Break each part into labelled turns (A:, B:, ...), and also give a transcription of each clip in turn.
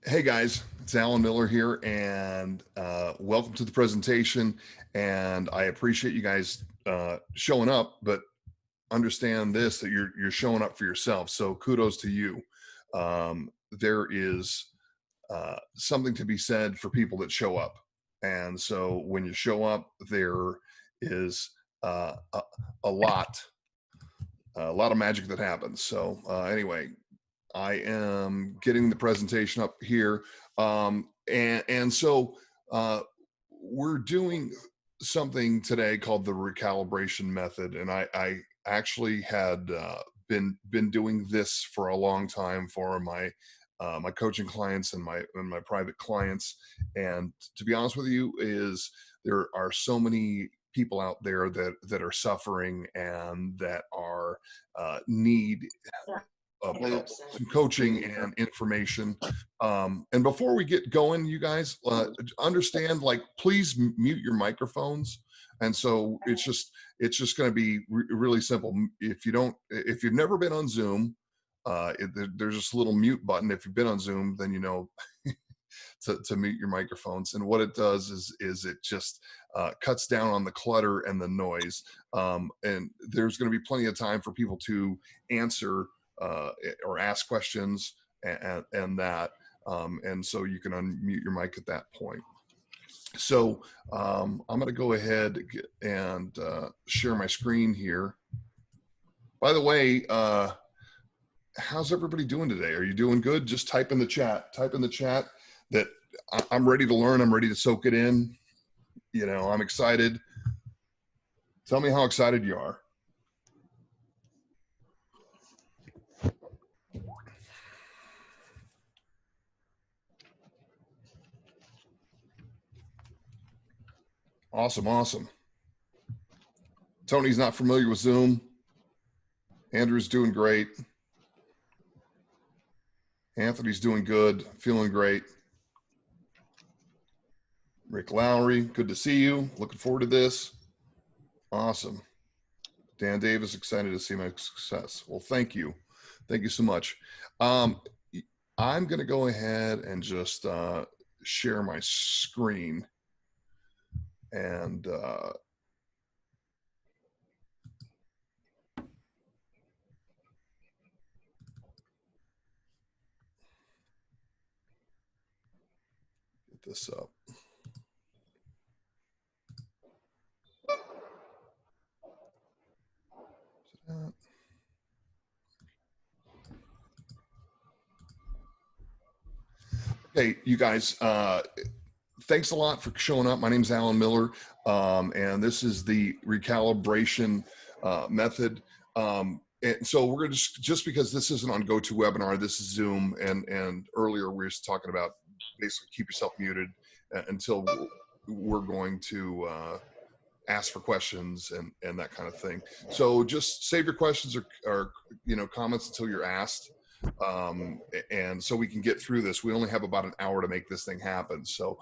A: Hey guys, it's Alan Miller here, and welcome to the presentation. And I appreciate you guys showing up, but understand this that you're showing up for yourself. So kudos to you. There is something to be said for people that show up, and so when you show up, there is a, a lot, a lot of magic that happens. So anyway, I am getting the presentation up here. And so we're doing something today called the recalibration method. And I actually had been doing this for a long time for my coaching clients and my private clients. And to be honest with you, is there are so many people out there that are suffering and that are need some coaching and information. And before we get going, you guys understand, like, please mute your microphones. And so it's just going to be really simple. If you've never been on Zoom, there's this little mute button. If you've been on Zoom, then you know to mute your microphones. And what it does is it just cuts down on the clutter and the noise. And there's going to be plenty of time for people to answer or ask questions and that. And so you can unmute your mic at that point. So I'm going to go ahead and share my screen here. By the way, how's everybody doing today? Are you doing good? Just type in the chat. Type in the chat that I'm ready to learn. I'm ready to soak it in. You know, I'm excited. Tell me how excited you are. Awesome, awesome. Tony's not familiar with Zoom. Andrew's doing great. Anthony's doing good, feeling great. Rick Lowry, good to see you. Looking forward to this. Awesome. Dan Davis, excited to see my success. Well, thank you. Thank you so much. I'm going to go ahead and just share my screen. And get this up. Okay, you guys, thanks a lot for showing up. My name is Alan Miller, and this is the recalibration method. And so we're going to just because this isn't on GoToWebinar, this is Zoom, and earlier we were just talking about basically keep yourself muted until we're going to ask for questions and that kind of thing. So just save your questions or comments until you're asked. And so we can get through this. We only have about an hour to make this thing happen. So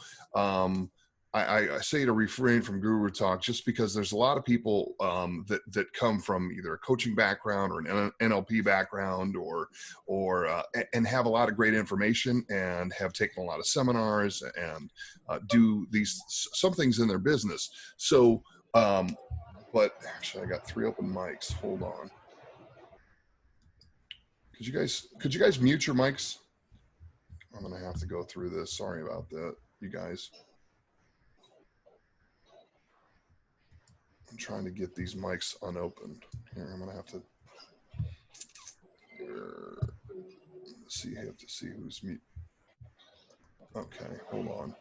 A: I say to refrain from guru talk, just because there's a lot of people that come from either a coaching background or an NLP background and have a lot of great information and have taken a lot of seminars and do some things in their business. So, but actually I got 3 open mics. Hold on. Could you guys mute your mics? I'm gonna have to go through this. Sorry about that, you guys. I'm trying to get these mics unopened. Here, I'm gonna have to. Let's see, I have to see who's mute. Okay, hold on.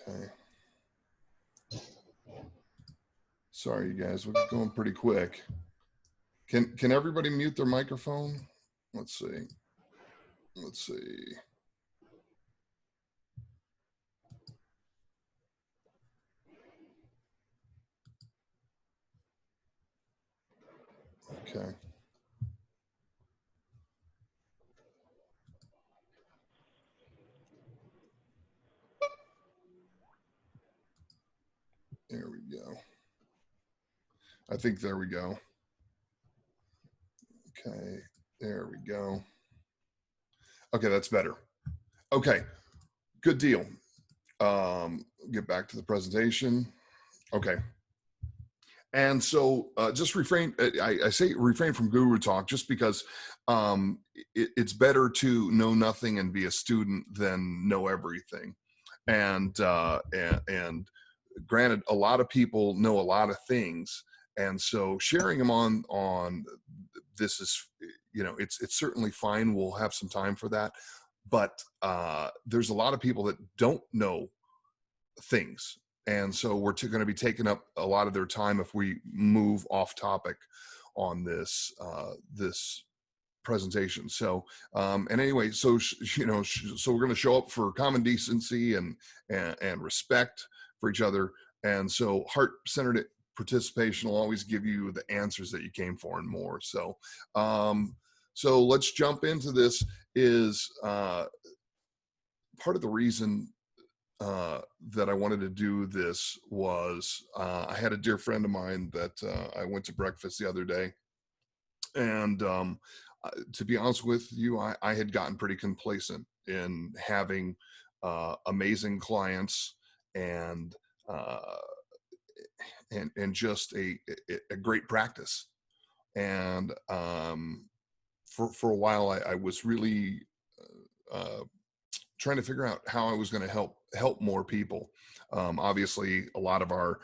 A: Okay. Sorry, you guys. We're going pretty quick. Can everybody mute their microphone? Let's see. Let's see. Okay. we go. I think there we go. Okay, there we go. Okay, that's better. Okay, good deal. Get back to the presentation. Okay. And so just refrain, I say refrain from guru talk just because it's better to know nothing and be a student than know everything. And granted, a lot of people know a lot of things. And so sharing them on this is, it's certainly fine. We'll have some time for that. But there's a lot of people that don't know things, and so we're going to be taking up a lot of their time if we move off topic on this presentation. So and anyway, so so we're going to show up for common decency and respect for each other, and so heart-centered participation will always give you the answers that you came for and more. So so let's jump into this. Is part of the reason that I wanted to do this was I had a dear friend of mine that I went to breakfast the other day, and to be honest with you, I had gotten pretty complacent in having amazing clients and uh, and just a great practice. And for a while, I was really trying to figure out how I was going to help more people. Obviously, a lot of our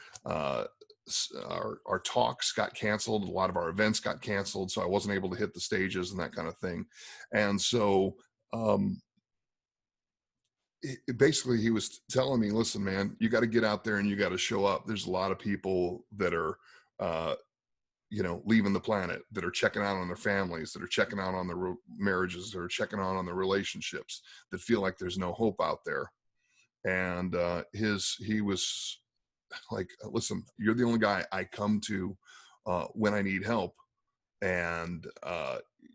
A: talks got canceled, a lot of our events got canceled, so I wasn't able to hit the stages and that kind of thing. And so, basically, he was telling me, "Listen, man, you got to get out there and you got to show up. There's a lot of people that are." Leaving the planet, that are checking out on their families, that are checking out on their marriages, that are checking out on their relationships, that feel like there's no hope out there. And he was like, listen, you're the only guy I come to when I need help. And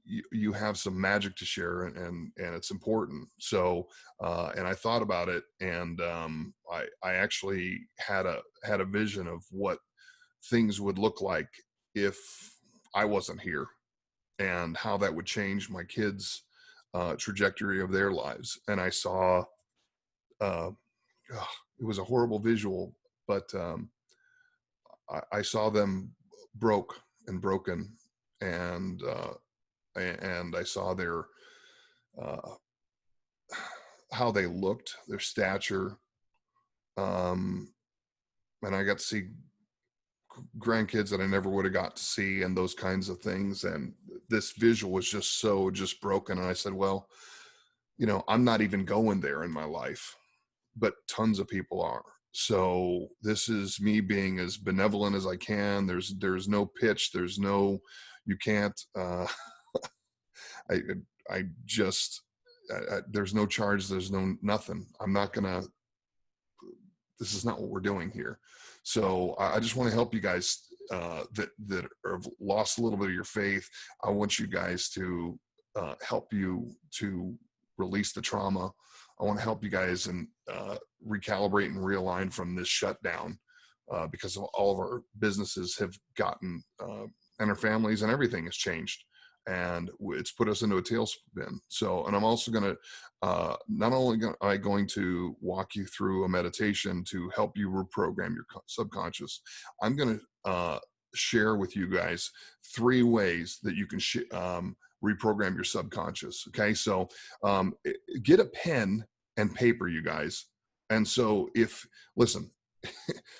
A: you have some magic to share, and it's important. So and I thought about it, and I actually had a vision of what things would look like if I wasn't here, and how that would change my kids' trajectory of their lives. And I saw, it was a horrible visual, but I saw them broken, and I saw their how they looked, their stature, and I got to see grandkids that I never would have got to see, and those kinds of things. And this visual was just broken. And I said, well, I'm not even going there in my life, but tons of people are. So this is me being as benevolent as I can. There's no pitch. There's no, you can't, I just, there's no charge. There's no nothing. I'm not gonna, this is not what we're doing here. So I just want to help you guys that have lost a little bit of your faith. I want you guys to help you to release the trauma. I want to help you guys and recalibrate and realign from this shutdown because of all of our businesses have gotten and our families and everything has changed. And it's put us into a tailspin. So, and I'm also going to, not only am I going to walk you through a meditation to help you reprogram your subconscious, I'm going to share with you guys 3 ways that you can reprogram your subconscious. Okay. So get a pen and paper, you guys. And so listen,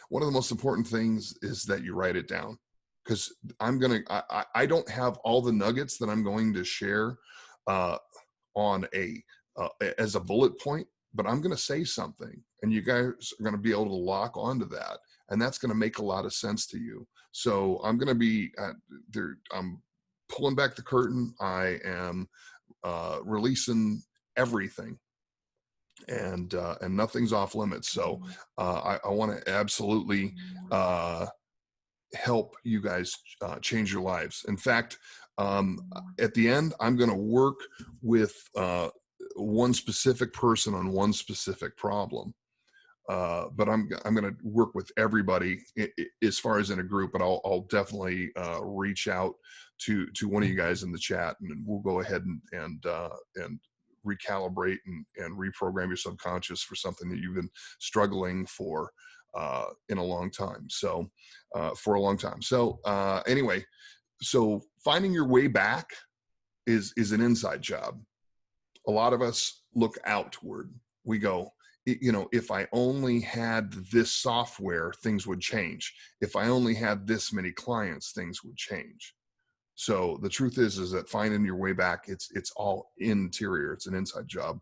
A: one of the most important things is that you write it down. Because I don't have all the nuggets that I'm going to share on as a bullet point, but I'm going to say something, and you guys are going to be able to lock onto that, and that's going to make a lot of sense to you. So I'm going to be there. I'm pulling back the curtain. I am releasing everything, and nothing's off limits. So I want to absolutely help you guys change your lives. In fact, at the end, I'm going to work with one specific person on one specific problem. but I'm going to work with everybody as far as in a group. But I'll definitely reach out to one of you guys in the chat, and we'll go ahead and recalibrate and reprogram your subconscious for something that you've been struggling for in a long time. So for a long time. So anyway, so finding your way back is an inside job. A lot of us look outward. We go, you know, if I only had this software, things would change. If I only had this many clients, things would change. So the truth is that finding your way back, it's all interior. It's an inside job.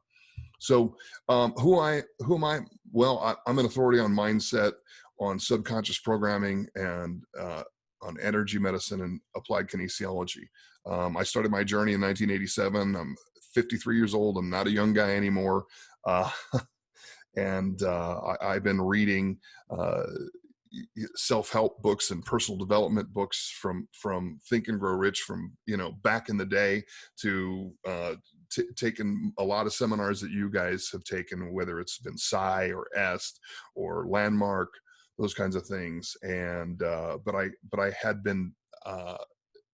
A: So who am I? Well, I'm an authority on mindset, on subconscious programming, and on energy medicine and applied kinesiology. I started my journey in 1987. I'm 53 years old. I'm not a young guy anymore. Uh, and I've been reading self-help books and personal development books from Think and Grow Rich from, you know, back in the day to taken a lot of seminars that you guys have taken, whether it's been Psi or EST or Landmark, those kinds of things. And but I had been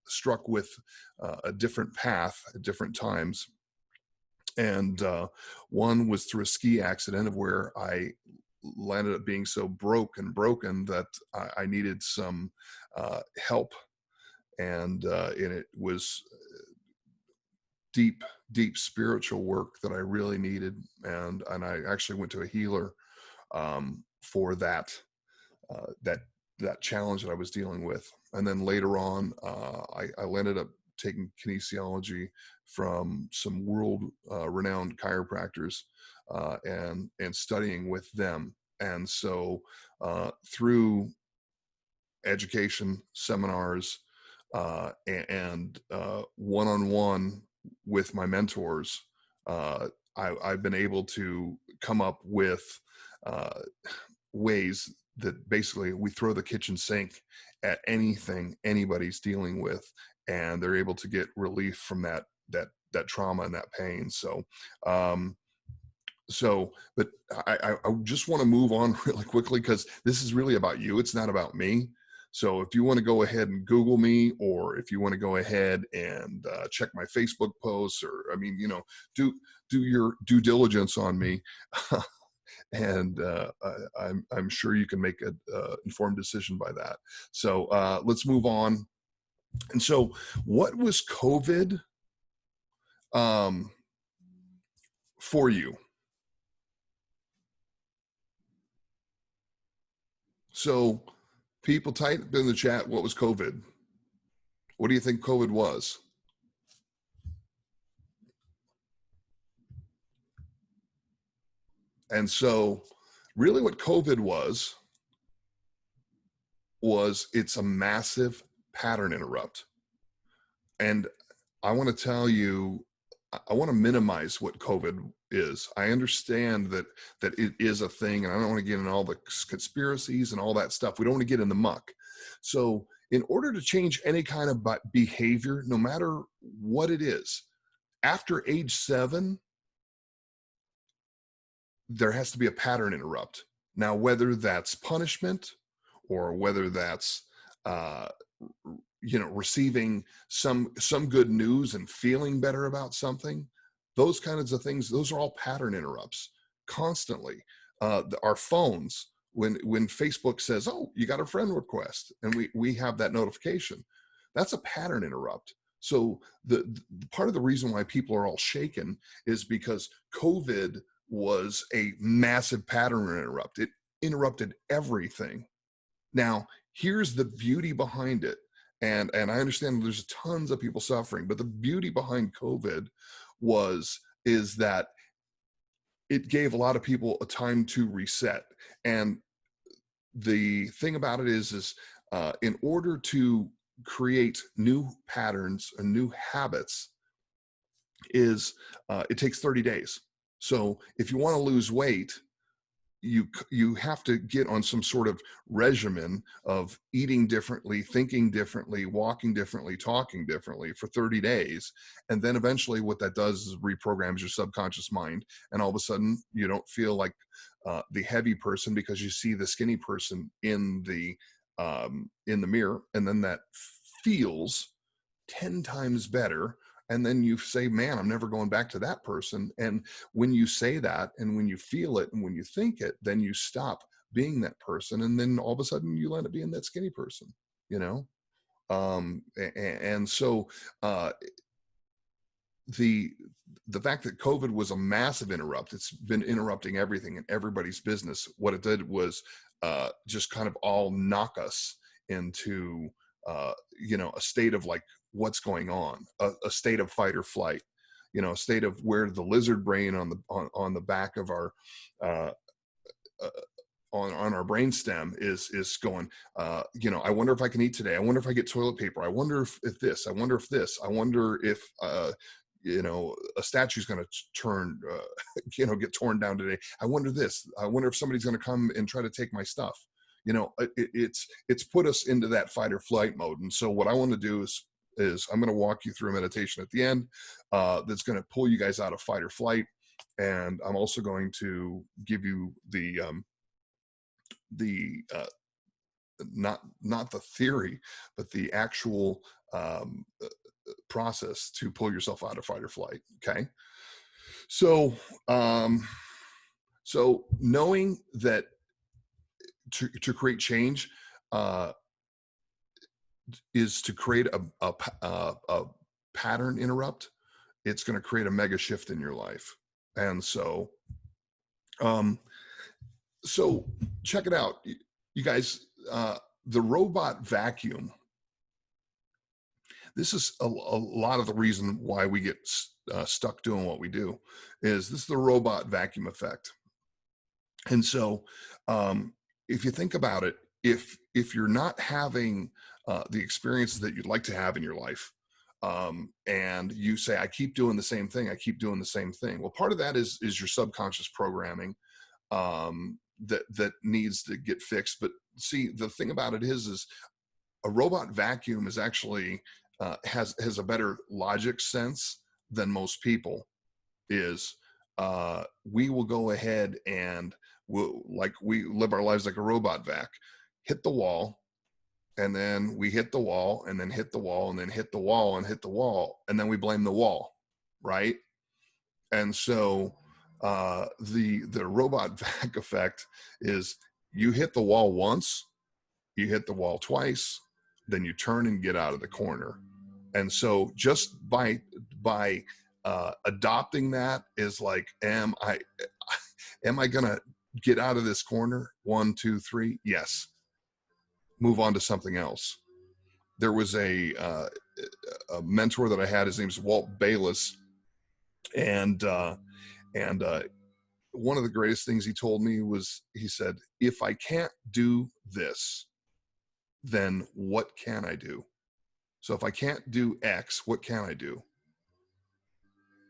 A: struck with a different path at different times. And one was through a ski accident of where I landed up being so broken that I needed some help. And it was deep spiritual work that I really needed. And I actually went to a healer for that challenge that I was dealing with. And then later on, I ended up taking kinesiology from some world renowned chiropractors and studying with them. And so through education, seminars, and one-on-one with my mentors, I've been able to come up with ways that basically we throw the kitchen sink at anything anybody's dealing with, and they're able to get relief from that trauma and that pain. So but I just want to move on really quickly, because this is really about you. It's not about me. So if you want to go ahead and Google me, or if you want to go ahead and check my Facebook posts, or, I mean, you know, do your due diligence on me. And I'm sure you can make an informed decision by that. So let's move on. And so what was COVID for you? So people, type in the chat, what was COVID? What do you think COVID was? And so really what COVID was it's a massive pattern interrupt. And I want to tell you, I want to minimize what COVID is. I understand that it is a thing, and I don't want to get into all the conspiracies and all that stuff. We don't want to get in the muck. So in order to change any kind of behavior, no matter what it is, after age 7, there has to be a pattern interrupt. Now, whether that's punishment or whether that's you know, receiving some good news and feeling better about something, those kinds of things, those are all pattern interrupts constantly. Our phones, when Facebook says, oh, you got a friend request, and we have that notification, that's a pattern interrupt. So the part of the reason why people are all shaken is because COVID was a massive pattern interrupt. It interrupted everything. Now, here's the beauty behind it. And I understand there's tons of people suffering, but the beauty behind COVID is that it gave a lot of people a time to reset. And the thing about it is in order to create new patterns and new habits, it takes 30 days. So if you want to lose weight, you have to get on some sort of regimen of eating differently, thinking differently, walking differently, talking differently for 30 days. And then eventually what that does is reprograms your subconscious mind. And all of a sudden you don't feel like the heavy person because you see the skinny person in the mirror. And then that feels 10 times better. And then you say, man, I'm never going back to that person. And when you say that, and when you feel it, and when you think it, then you stop being that person. And then all of a sudden you end up being that skinny person, you know? And so the fact that COVID was a massive interrupt, it's been interrupting everything and everybody's business. What it did was just kind of all knock us into a state of like, what's going on, a state of fight or flight, a state of where the lizard brain on the back of our uh, uh, on our brainstem is going, I wonder if I can eat today. I wonder if I get toilet paper. I wonder if this. I wonder if this. I wonder if a statue's going to turn, get torn down today. I wonder this. I wonder if somebody's going to come and try to take my stuff. It's put us into that fight or flight mode. And so what I want to do is I'm going to walk you through a meditation at the end that's going to pull you guys out of fight or flight. And I'm also going to give you the not the theory, but the actual process to pull yourself out of fight or flight. Okay. So, so knowing that to create change is to create a pattern interrupt. It's going to create a mega shift in your life. And so, so check it out, you guys. The robot vacuum. This is a lot of the reason why we get stuck doing what we do. Is this the robot vacuum effect? And so, if you think about it, if you're not having the experiences that you'd like to have in your life, and you say, I keep doing the same thing, I keep doing the same thing. Well, part of that is your subconscious programming that needs to get fixed. But see, the thing about it is a robot vacuum is actually has a better logic sense than most people. Is we will go ahead and we live our lives like a robot vac, hit the wall, and then we hit the wall, and then hit the wall, and then hit the wall, and hit the wall, and then we blame the wall, right? And so the robot vac effect is you hit the wall once, you hit the wall twice, then you turn and get out of the corner. And so just by adopting that is like, am I gonna get out of this corner? 1, 2, 3. Yes. Move on to something else. There was a mentor that I had. His name's Walt Bayless, and one of the greatest things he told me was, he said, if I can't do this, then what can I do? So if I can't do X, what can I do?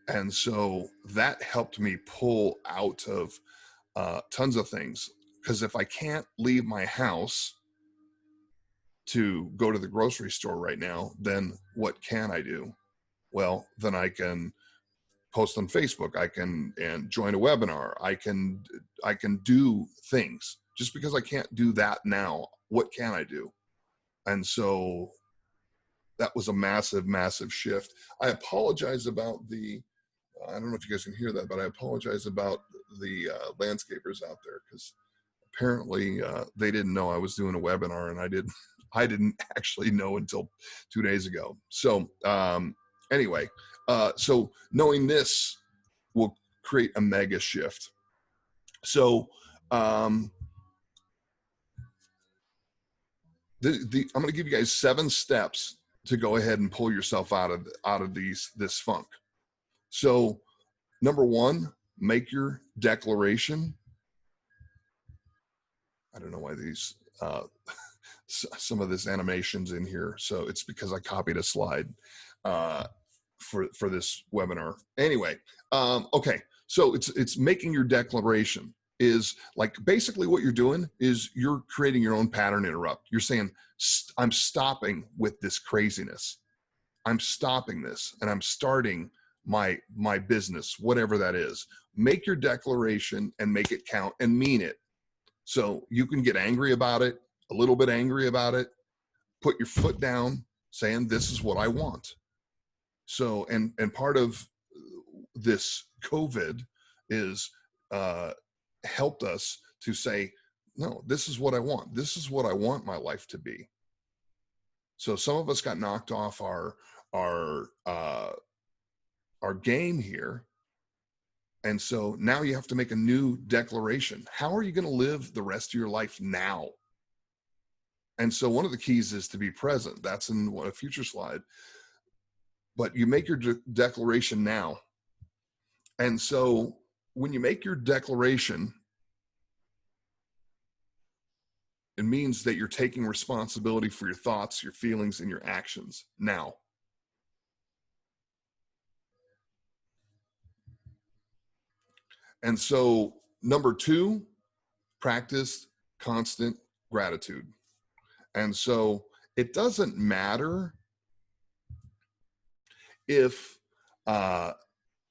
A: And so that helped me pull out of tons of things. Because if I can't leave my house to go to the grocery store right now, then what can I do? Well, then I can post on Facebook. I can and join a webinar. I can do things. Just because I can't do that now, what can I do? And so that was a massive, massive shift. I apologize about I don't know if you guys can hear that, but I apologize about the landscapers out there, because apparently they didn't know I was doing a webinar, and I didn't actually know until 2 days ago. So anyway, so knowing this will create a mega shift. So I'm going to give you guys 7 steps to go ahead and pull yourself out of this funk. So number 1, make your declaration. I don't know why these some of this animation's in here, so it's because I copied a slide for this webinar. Anyway, okay, so it's making your declaration. is like basically what you're doing is you're creating your own pattern interrupt. You're saying, I'm stopping with this craziness. I'm stopping this and I'm starting my business, whatever that is. Make your declaration and make it count and mean it. So you can get angry about it, a little bit angry about it, put your foot down saying, this is what I want. So, and part of this COVID is helped us to say, no, this is what I want. This is what I want my life to be. So some of us got knocked off our game here. And so now you have to make a new declaration. How are you going to live the rest of your life now? And so one of the keys is to be present. That's in a future slide. But you make your declaration now. And so when you make your declaration, it means that you're taking responsibility for your thoughts, your feelings, and your actions now. And so number 2, practice constant gratitude. And so it doesn't matter if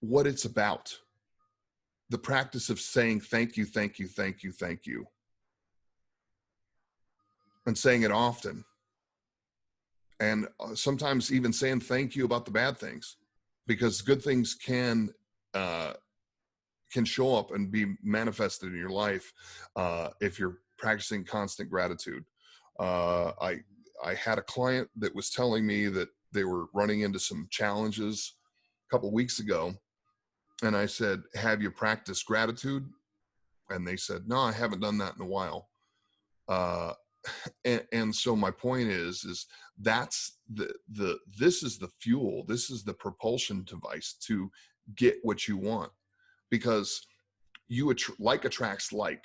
A: what it's about. The practice of saying thank you, thank you, thank you, thank you, and saying it often. And sometimes even saying thank you about the bad things, because good things can show up and be manifested in your life if you're practicing constant gratitude. I had a client that was telling me that they were running into some challenges a couple of weeks ago, and I said, have you practiced gratitude? And they said, no, I haven't done that in a while. And so my point is that's this is the fuel. This is the propulsion device to get what you want, because like attracts like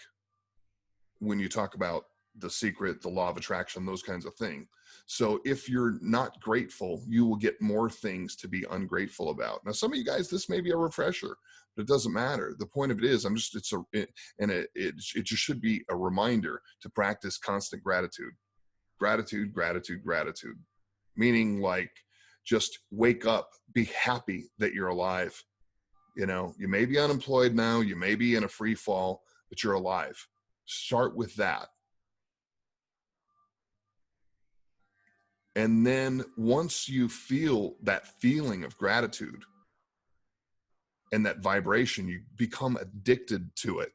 A: when you talk about The Secret, the law of attraction, those kinds of things. So if you're not grateful, you will get more things to be ungrateful about. Now, some of you guys, this may be a refresher, but it doesn't matter. The point of it is, it just should be a reminder to practice constant gratitude, gratitude, gratitude, gratitude. Meaning like, just wake up, be happy that you're alive. You know, you may be unemployed now, you may be in a free fall, but you're alive. Start with that. And then once you feel that feeling of gratitude and that vibration, you become addicted to it.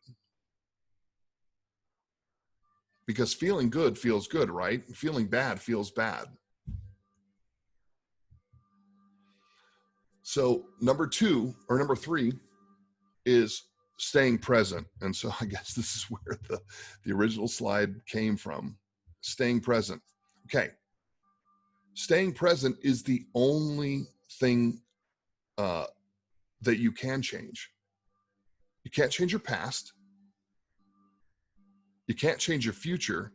A: Because feeling good feels good, right? Feeling bad feels bad. So number 3 is staying present. And so I guess this is where the original slide came from. Staying present. Okay. Staying present is the only thing that you can change. You can't change your past. You can't change your future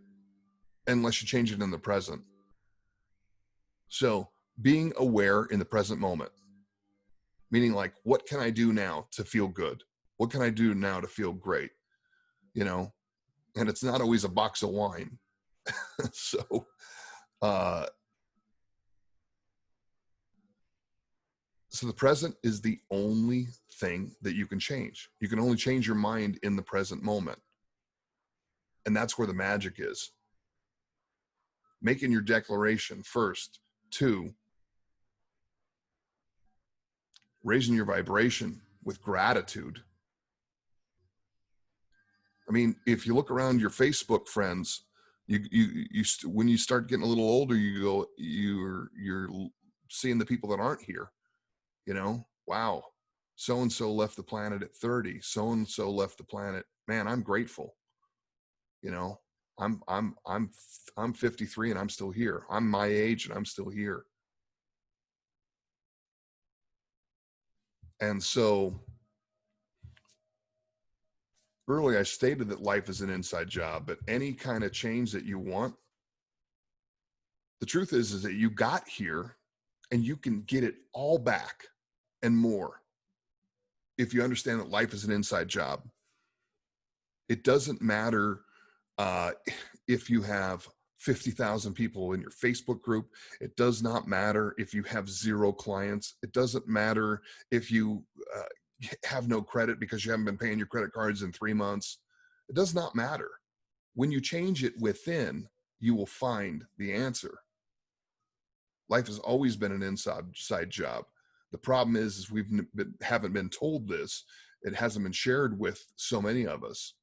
A: unless you change it in the present. So being aware in the present moment, meaning like, what can I do now to feel good? What can I do now to feel great? You know, and it's not always a box of wine. So the present is the only thing that you can change. You can only change your mind in the present moment. And that's where the magic is. Making your declaration first. 2, raising your vibration with gratitude. I mean, if you look around your Facebook friends, when you start getting a little older, you're seeing the people that aren't here. You know, wow, so and so left the planet at 30. So and so left the planet. Man, I'm grateful. You know, I'm 53 and I'm still here. I'm my age and I'm still here. And so earlier I stated that life is an inside job, but any kind of change that you want, the truth is that you got here and you can get it all back and more if you understand that life is an inside job. It doesn't matter uh, if you have 50,000 people in your Facebook group. It does not matter if you have 0 clients. It doesn't matter if you have no credit because you haven't been paying your credit cards in 3 months. It does not matter. When you change it within, you will find the answer. Life has always been an inside job. The problem is haven't been told this. It hasn't been shared with so many of us.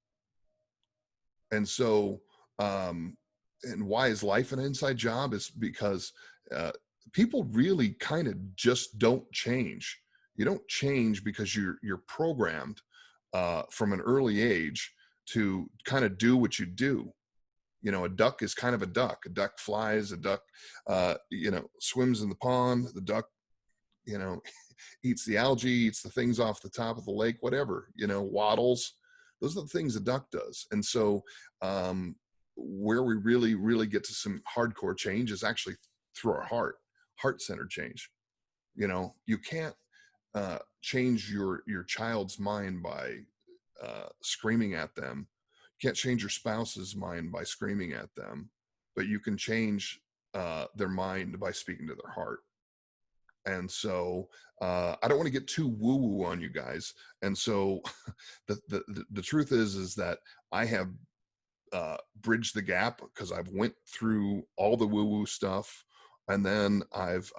A: And so, um, and why is life an inside job? Is because uh, people really kind of just don't change. You don't change because you're programmed from an early age to kind of do what you do. You know, a duck is kind of a duck. A duck flies. A duck, swims in the pond. The duck, you know, eats the algae, eats the things off the top of the lake, whatever, waddles. Those are the things a duck does. And so, where we really, really get to some hardcore change is actually through our heart-centered change. You can't change your child's mind by screaming at them. You can't change your spouse's mind by screaming at them, but you can change their mind by speaking to their heart. And so I don't want to get too woo-woo on you guys. And so the truth is that I have bridged the gap because I've went through all the woo-woo stuff, and then I've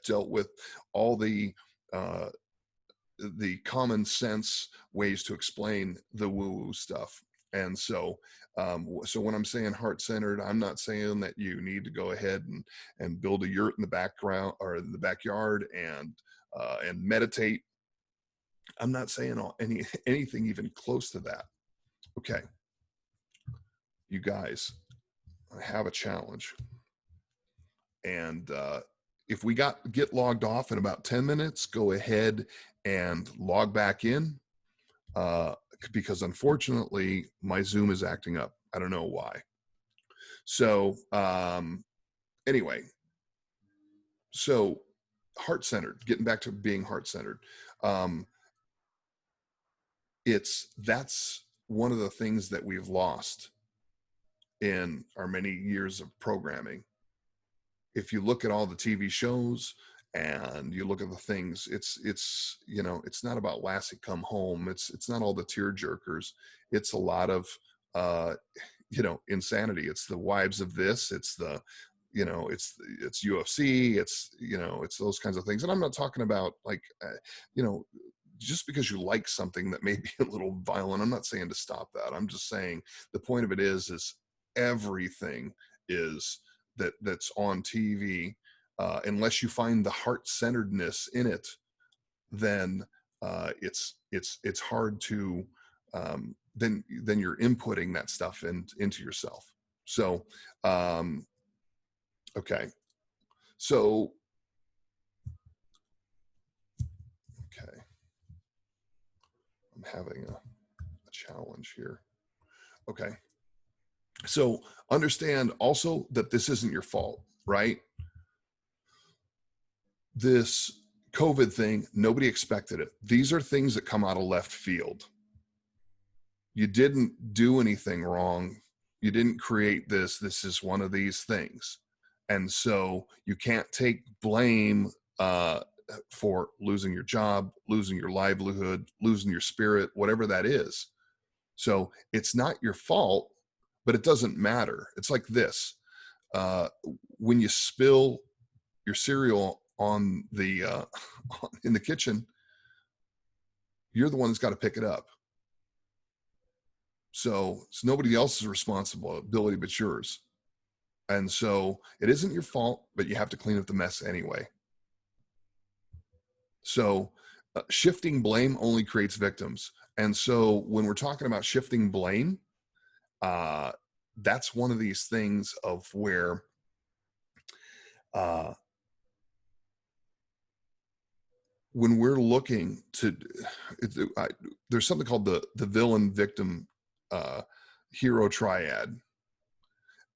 A: dealt with all the common sense ways to explain the woo-woo stuff. And so, so when I'm saying heart-centered, I'm not saying that you need to go ahead and build a yurt in the background or in the backyard and meditate. I'm not saying anything even close to that. Okay, you guys, I have a challenge, and if we get logged off in about 10 minutes, go ahead and log back in. Because unfortunately my Zoom is acting up. I don't know why. So anyway, so heart-centered, getting back to being heart-centered. That's one of the things that we've lost in our many years of programming. If you look at all the TV shows and you look at the things, it's not about Lassie Come Home. It's not all the tear jerkers. It's a lot of insanity. It's the wives of this. It's the it's UFC. It's those kinds of things. And I'm not talking about like just because you like something that may be a little violent. I'm not saying to stop that. I'm just saying the point of it is everything that's on TV, unless you find the heart-centeredness in it, then it's hard to then you're inputting that stuff into yourself. So okay, so okay, I'm having a challenge here. Okay, so understand also that this isn't your fault, right? This COVID thing, nobody expected it. These are things that come out of left field. You didn't do anything wrong. You didn't create this. This is one of these things. And so you can't take blame for losing your job, losing your livelihood, losing your spirit, whatever that is. So it's not your fault, but it doesn't matter. It's like this. When you spill your cereal on the in the kitchen, you're the one that's got to pick it up. So it's nobody else's responsibility but yours. And so it isn't your fault, but you have to clean up the mess anyway. So shifting blame only creates victims. And so when we're talking about shifting blame, that's one of these things of where when we're looking to, there's something called the villain victim hero triad.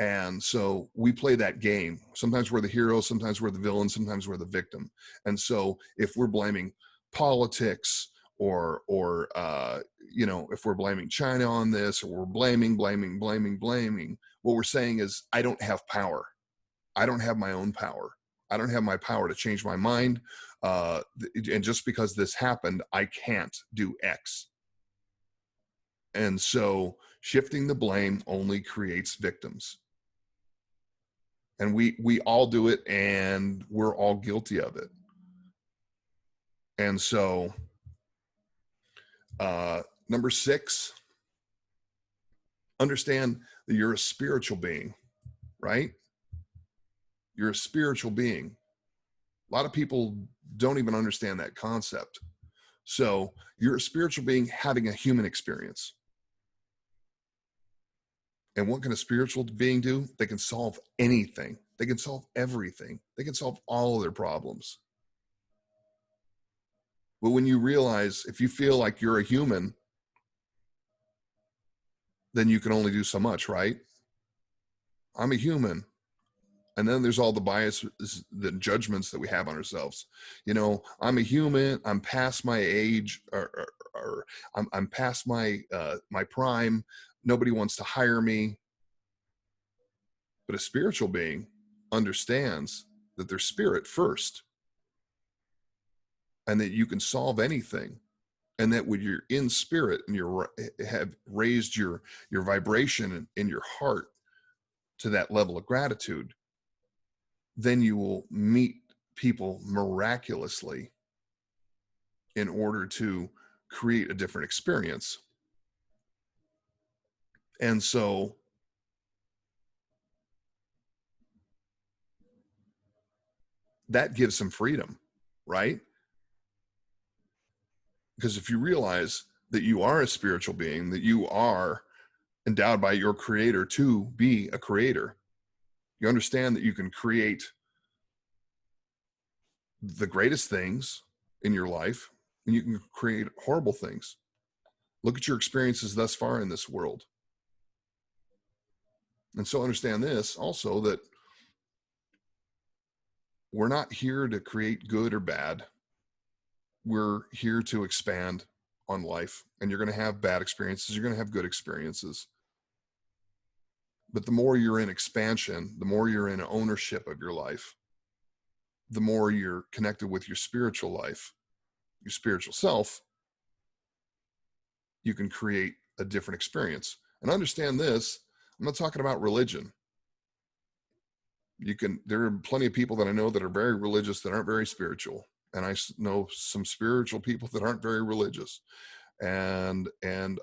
A: And so we play that game. Sometimes we're the hero, sometimes we're the villain, sometimes we're the victim. And so if we're blaming politics or if we're blaming China on this, or we're blaming, what we're saying is, I don't have power. I don't have my own power. I don't have my power to change my mind. And just because this happened, I can't do X. And so shifting the blame only creates victims. And we all do it, and we're all guilty of it. And so number 6, understand that you're a spiritual being, right? You're a spiritual being. A lot of people don't even understand that concept. So you're a spiritual being having a human experience. And what can a spiritual being do? They can solve anything. They can solve everything. They can solve all of their problems. But when you realize, if you feel like you're a human, then you can only do so much, right? I'm a human. And then there's all the biases, the judgments that we have on ourselves. I'm a human. I'm past my age, or I'm past my my prime. Nobody wants to hire me. But a spiritual being understands that they're spirit first, and that you can solve anything, and that when you're in spirit and you have raised your vibration in your heart to that level of gratitude, then you will meet people miraculously in order to create a different experience. And so that gives some freedom, right? Because if you realize that you are a spiritual being, that you are endowed by your creator to be a creator, you understand that you can create the greatest things in your life, and you can create horrible things. Look at your experiences thus far in this world. And so understand this also, that we're not here to create good or bad. We're here to expand on life. And you're going to have bad experiences. You're going to have good experiences. But the more you're in expansion, the more you're in ownership of your life, the more you're connected with your spiritual life, your spiritual self, you can create a different experience. And understand this, I'm not talking about religion. There are plenty of people that I know that are very religious that aren't very spiritual. And I know some spiritual people that aren't very religious, and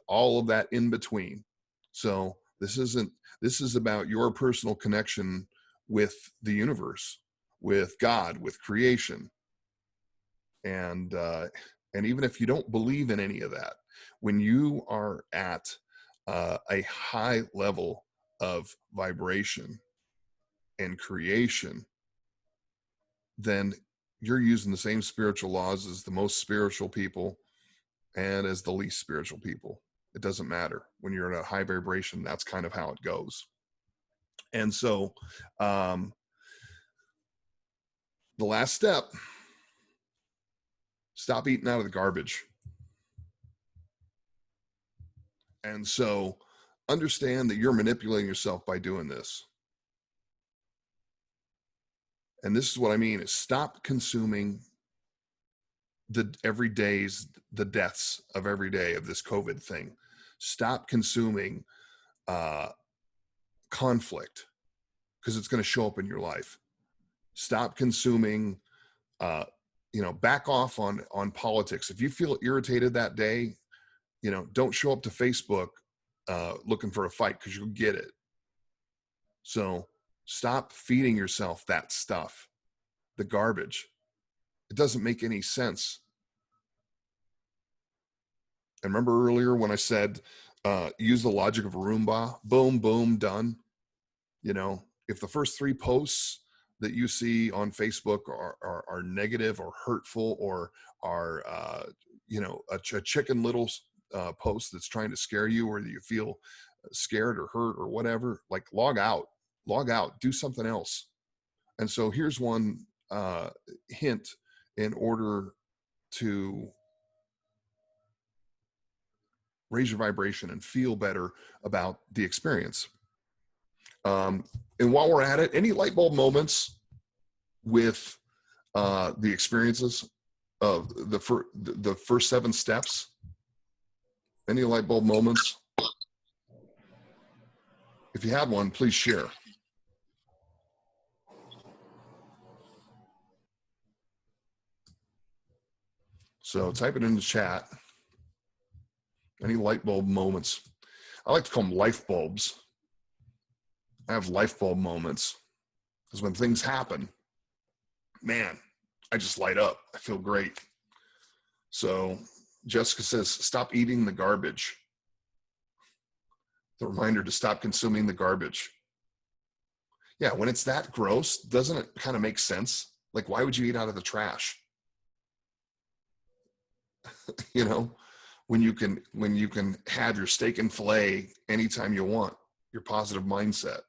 A: all of that in between. So this is about your personal connection with the universe, with God, with creation. And even if you don't believe in any of that, when you are at a high level of vibration and creation, then you're using the same spiritual laws as the most spiritual people and as the least spiritual people. It doesn't matter. When you're in a high vibration, that's kind of how it goes. And so the last step, stop eating out of the garbage. And so understand that you're manipulating yourself by doing this. And this is what I mean, is stop consuming the deaths of every day of this COVID thing. Stop consuming conflict, because it's going to show up in your life. Stop consuming, back off on politics. If you feel irritated that day, don't show up to Facebook looking for a fight, because you'll get it. So stop feeding yourself that stuff, the garbage. It doesn't make any sense. And remember earlier when I said, use the logic of a Roomba, boom, boom, done. If the first 3 posts that you see on Facebook are negative or hurtful, or are, a Chicken Little post that's trying to scare you, or that you feel scared or hurt or whatever, like log out, do something else. And so here's one hint in order to raise your vibration, and feel better about the experience. And while we're at it, any light bulb moments with the experiences of the first 7 steps? Any light bulb moments? If you had one, please share. So type it in the chat. Any light bulb moments? I like to call them life bulbs. I have life bulb moments because when things happen, man, I just light up. I feel great. So Jessica says, stop eating the garbage. The reminder to stop consuming the garbage. Yeah, when it's that gross, doesn't it kind of make sense? Like, why would you eat out of the trash? You know, when you can have your steak and filet anytime you want, your positive mindset.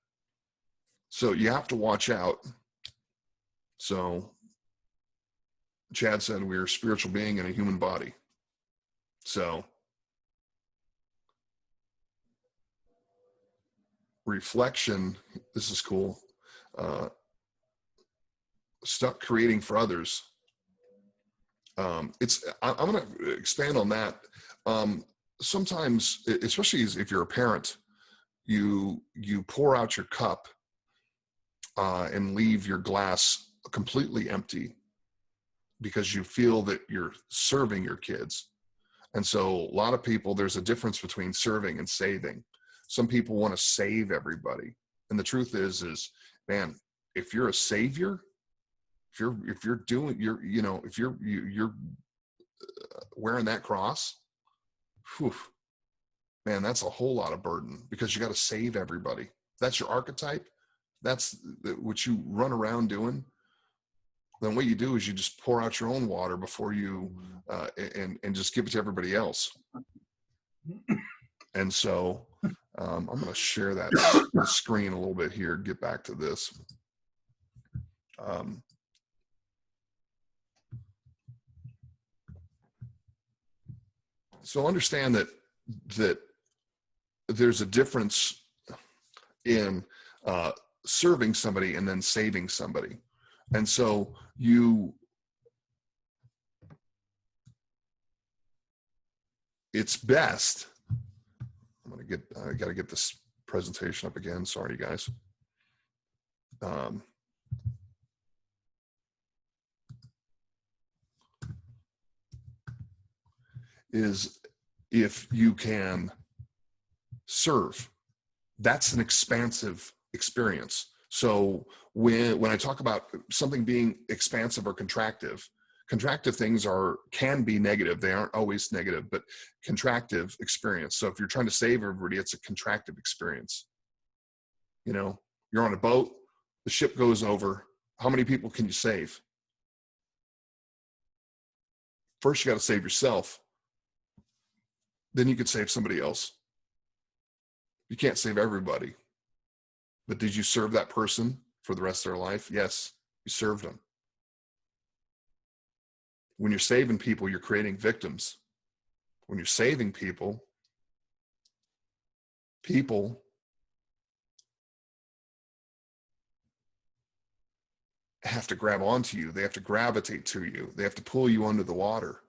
A: So you have to watch out. So Chad said we're a spiritual being in a human body. So reflection, this is cool. Stop creating for others. I'm going to expand on that. Sometimes, especially if you're a parent, you pour out your cup and leave your glass completely empty because you feel that you're serving your kids. And so a lot of people, there's a difference between serving and saving. Some people want to save everybody. And the truth is, man, if you're a savior, if you're doing, if you're wearing that cross, whew, man, that's a whole lot of burden because you got to save everybody. That's your archetype. That's what you run around doing. Then what you do is you just pour out your own water before you, and just give it to everybody else. And so I'm going to share that the screen a little bit here, get back to this. So understand that there's a difference in serving somebody and then saving somebody. And so it's best, I got to get this presentation up again. Sorry, guys. Is if you can serve, that's an expansive experience. So when I talk about something being expansive or contractive things can be negative. They aren't always negative, but contractive experience. So if you're trying to save everybody, it's a contractive experience. You know, you're on a boat, the ship goes over. How many people can you save? First, you got to save yourself. Then you could save somebody else. You can't save everybody. But did you serve that person for the rest of their life? Yes, you served them. When you're saving people, you're creating victims. When you're saving people have to grab onto you. They have to gravitate to you. They have to pull you under the water.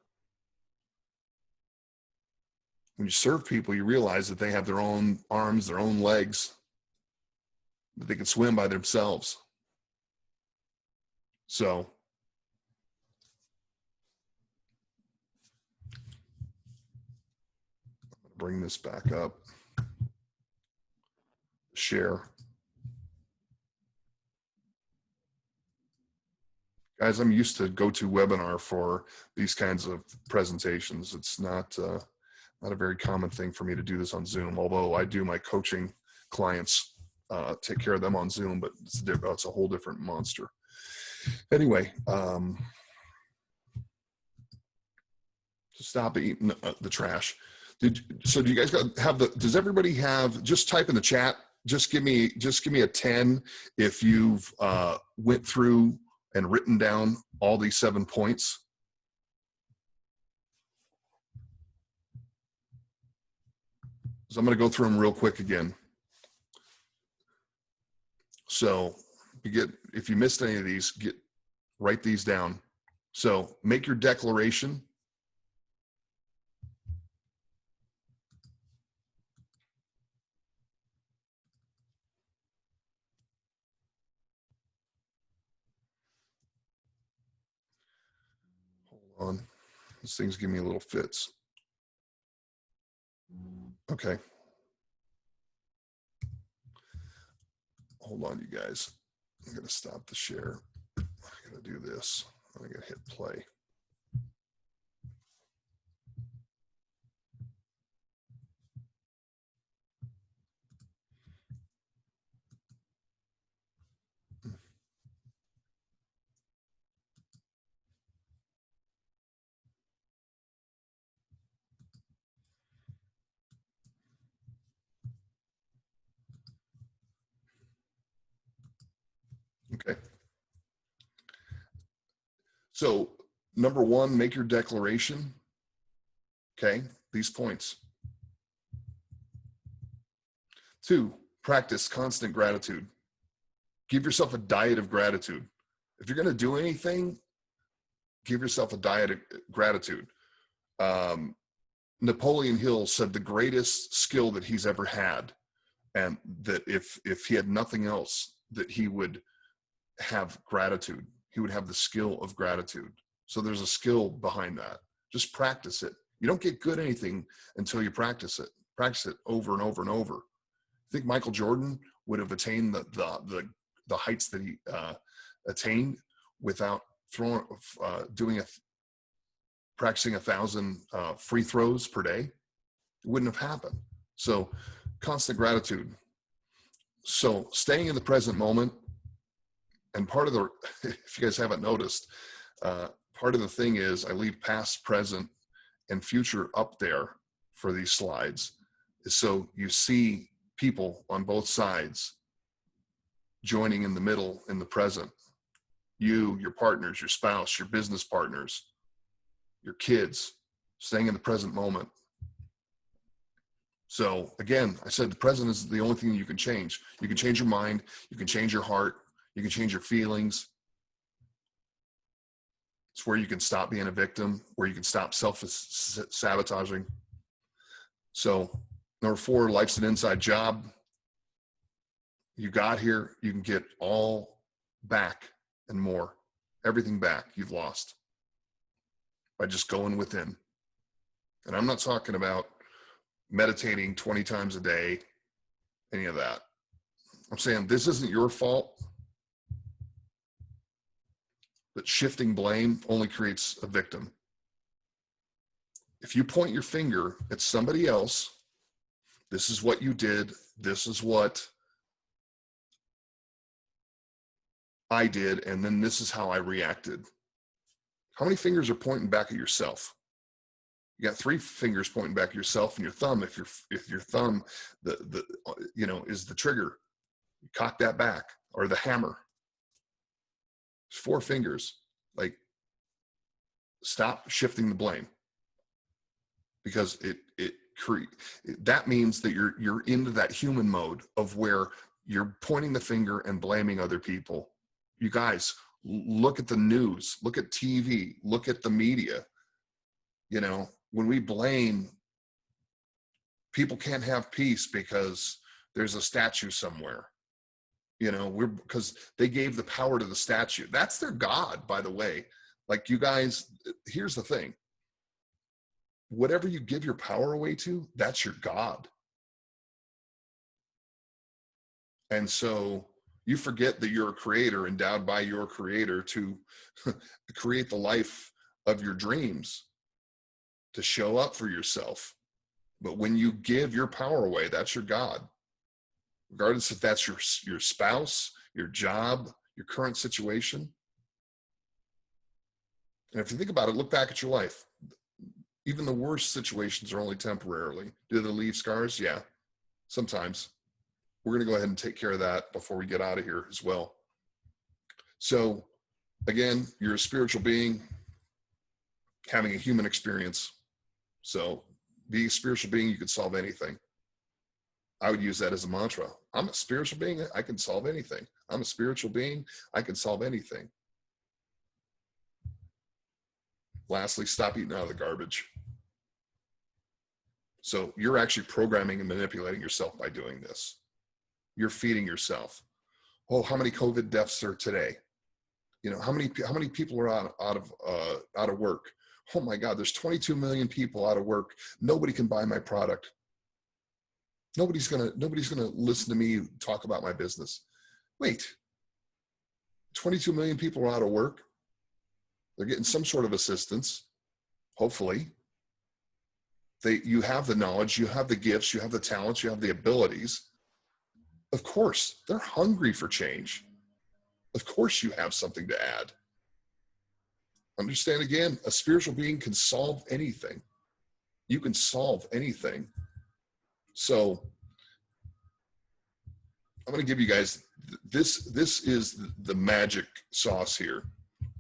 A: When you serve people, you realize that they have their own arms, their own legs, that they can swim by themselves. So bring this back up. Share. Guys, I'm used to GoToWebinar for these kinds of presentations. It's not a very common thing for me to do this on Zoom, although I do my coaching clients, take care of them on Zoom, but it's a whole different monster. Anyway, stop eating the trash. Do you guys have does everybody have, just type in the chat, just give me a 10 if you've went through and written down all these 7 points. So I'm going to go through them real quick again. So if you missed any of these, write these down. So make your declaration. Hold on. This thing's giving me little fits. Okay. Hold on, you guys. I'm going to stop the share. I'm going to do this. I'm going to hit play. Okay. So number one, make your declaration. Okay. These points. 2, practice constant gratitude. Give yourself a diet of gratitude. If you're going to do anything, give yourself a diet of gratitude. Napoleon Hill said the greatest skill that he's ever had, and that if he had nothing else, that he would have gratitude. He would have the skill of gratitude. So there's a skill behind that. Just practice it. You don't get good at anything until you practice it. Practice it over and over and over. I think Michael Jordan would have attained the heights that he attained without practicing 1,000 free throws per day. It wouldn't have happened. So constant gratitude. So staying in the present moment. And part of if you guys haven't noticed, part of the thing is I leave past, present, and future up there for these slides. So you see people on both sides joining in the middle, in the present. You, your partners, your spouse, your business partners, your kids, staying in the present moment. So again, I said the present is the only thing you can change. You can change your mind, you can change your heart, you can change your feelings. It's where you can stop being a victim, where you can stop self-sabotaging. So number 4, life's an inside job. You got here, you can get all back and more. Everything back you've lost by just going within. And I'm not talking about meditating 20 times a day, any of that. I'm saying this isn't your fault, but shifting blame only creates a victim. If you point your finger at somebody else, this is what you did, this is what I did, and then this is how I reacted. How many fingers are pointing back at yourself? You got 3 fingers pointing back at yourself, and your thumb, if your thumb is the trigger, you cock that back, or the hammer. It's 4 fingers. Like, stop shifting the blame, because that means that you're into that human mode of where you're pointing the finger and blaming other people. You guys, look at the news, look at TV, look at the media. When we blame, people can't have peace because there's a statue somewhere. Because they gave the power to the statue. That's their God, by the way. Like, you guys, here's the thing. Whatever you give your power away to, that's your God. And so you forget that you're a creator, endowed by your creator to create the life of your dreams, to show up for yourself. But when you give your power away, that's your God. Regardless if that's your spouse, your job, your current situation. And if you think about it, look back at your life. Even the worst situations are only temporarily. Do they leave scars? Yeah, sometimes. We're going to go ahead and take care of that before we get out of here as well. So again, you're a spiritual being having a human experience. So being a spiritual being, you can solve anything. I would use that as a mantra. I'm a spiritual being. I can solve anything. I'm a spiritual being. I can solve anything. Lastly, stop eating out of the garbage. So you're actually programming and manipulating yourself by doing this. You're feeding yourself. Oh, how many COVID deaths are today? You know, how many people are out of work? Oh my God, there's 22 million people out of work. Nobody can buy my product. Nobody's gonna listen to me talk about my business. Wait, 22 million people are out of work. They're getting some sort of assistance, hopefully. You have the knowledge, you have the gifts, you have the talents, you have the abilities. Of course, they're hungry for change. Of course you have something to add. Understand again, a spiritual being can solve anything. You can solve anything. So I'm going to give you guys this is the magic sauce here.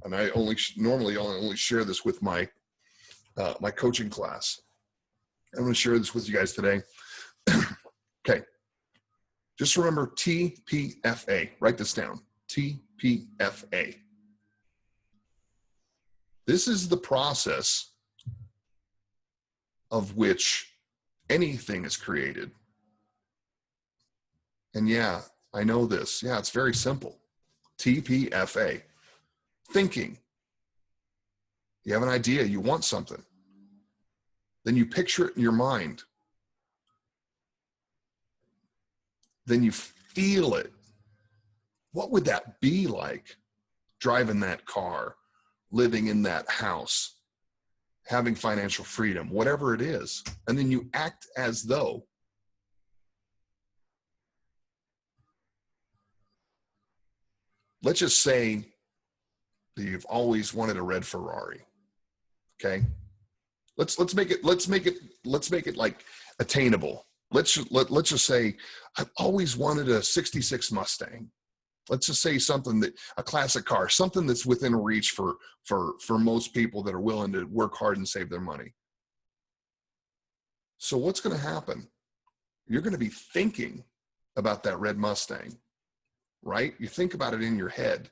A: And I normally only share this with my my coaching class. I'm going to share this with you guys today. Okay. Just remember TPFA. Write this down. TPFA. This is the process of which anything is created. And yeah, I know this. Yeah, it's very simple. TPFA. Thinking. You have an idea, you want something. Then you picture it in your mind. Then you feel it. What would that be like? Driving that car, living in that house, having financial freedom, whatever it is. And then you act as though. Let's just say that you've always wanted a red Ferrari. Okay? Let's make it like attainable. Let's just say I've always wanted a 66 Mustang. Let's just say something that a classic car, something that's within reach for most people that are willing to work hard and save their money. So what's going to happen? You're going to be thinking about that red Mustang, right? You think about it in your head.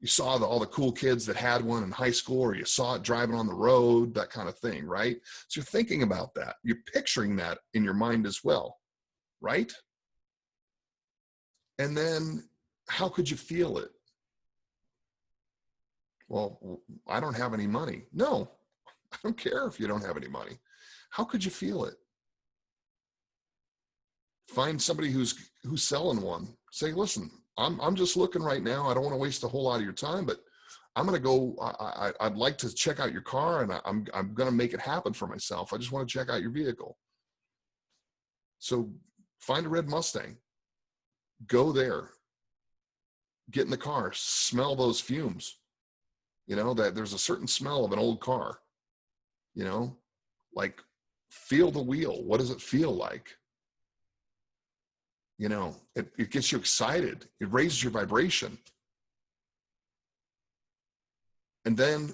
A: You saw all the cool kids that had one in high school, or you saw it driving on the road, that kind of thing, right? So you're thinking about that. You're picturing that in your mind as well, right? And then how could you feel it? Well, I don't have any money. No, I don't care if you don't have any money. How could you feel it? Find somebody who's selling one. Say, listen, I'm just looking right now. I don't want to waste a whole lot of your time, but I'm going to go. I'd like to check out your car, and I'm going to make it happen for myself. I just want to check out your vehicle. So find a red Mustang. Go there. Get in the car. Smell those fumes. You know, that there's a certain smell of an old car. You know, like feel the wheel. What does it feel like? You know, it gets you excited. It raises your vibration. And then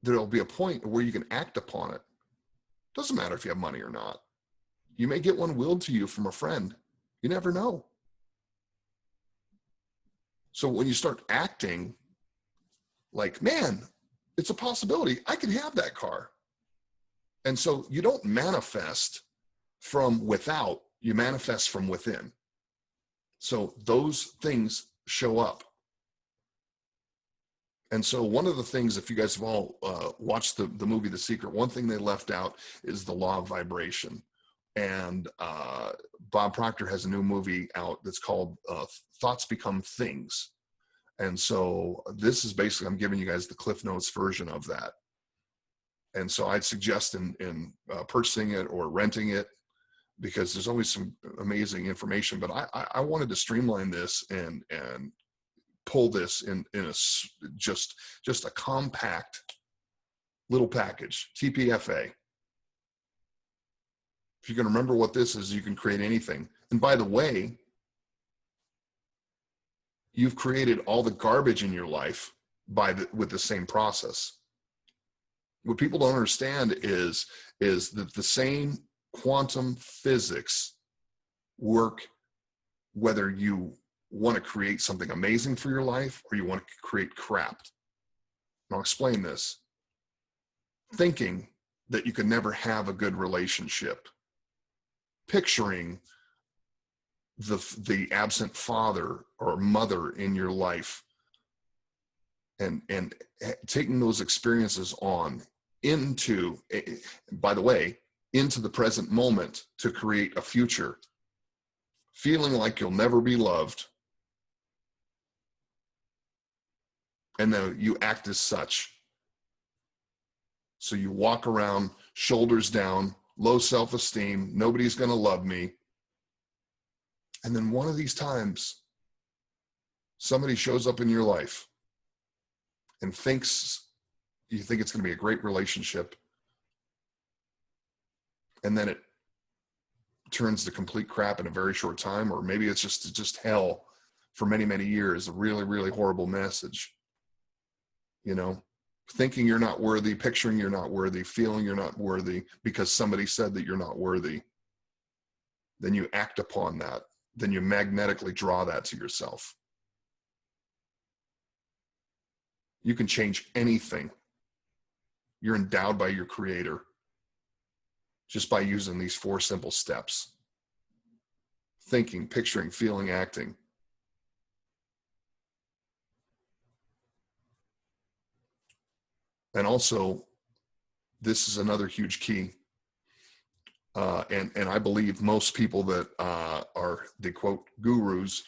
A: there'll be a point where you can act upon it. Doesn't matter if you have money or not. You may get one willed to you from a friend. You never know. So when you start acting like, man, it's a possibility. I can have that car. And so you don't manifest from without. You manifest from within. So those things show up. And so one of the things, if you guys have all watched the movie The Secret, one thing they left out is the law of vibration. And Bob Proctor has a new movie out that's called Thoughts Become Things. And so this is basically, I'm giving you guys the Cliff Notes version of that. And so I'd suggest in purchasing it or renting it, because there's always some amazing information. But I wanted to streamline this and pull this in a just a compact little package. TPFA. If you can remember what this is, you can create anything. And by the way, you've created all the garbage in your life with the same process. What people don't understand is that the same quantum physics work whether you want to create something amazing for your life or you want to create crap. And I'll explain this. Thinking that you could never have a good relationship, picturing the absent father or mother in your life, and taking those experiences on into, by the way, into the present moment to create a future, feeling like you'll never be loved, and then you act as such. So you walk around shoulders down, low self-esteem, nobody's going to love me. And then one of these times, somebody shows up in your life and you think it's going to be a great relationship. And then it turns to complete crap in a very short time, or maybe it's just hell for many, many years, a really, really horrible message. You know, thinking you're not worthy, picturing you're not worthy, feeling you're not worthy because somebody said that you're not worthy. Then you act upon that. Then you magnetically draw that to yourself. You can change anything. You're endowed by your creator just by using these 4 simple steps. Thinking, picturing, feeling, acting. And also, this is another huge key. And I believe most people that are the quote gurus,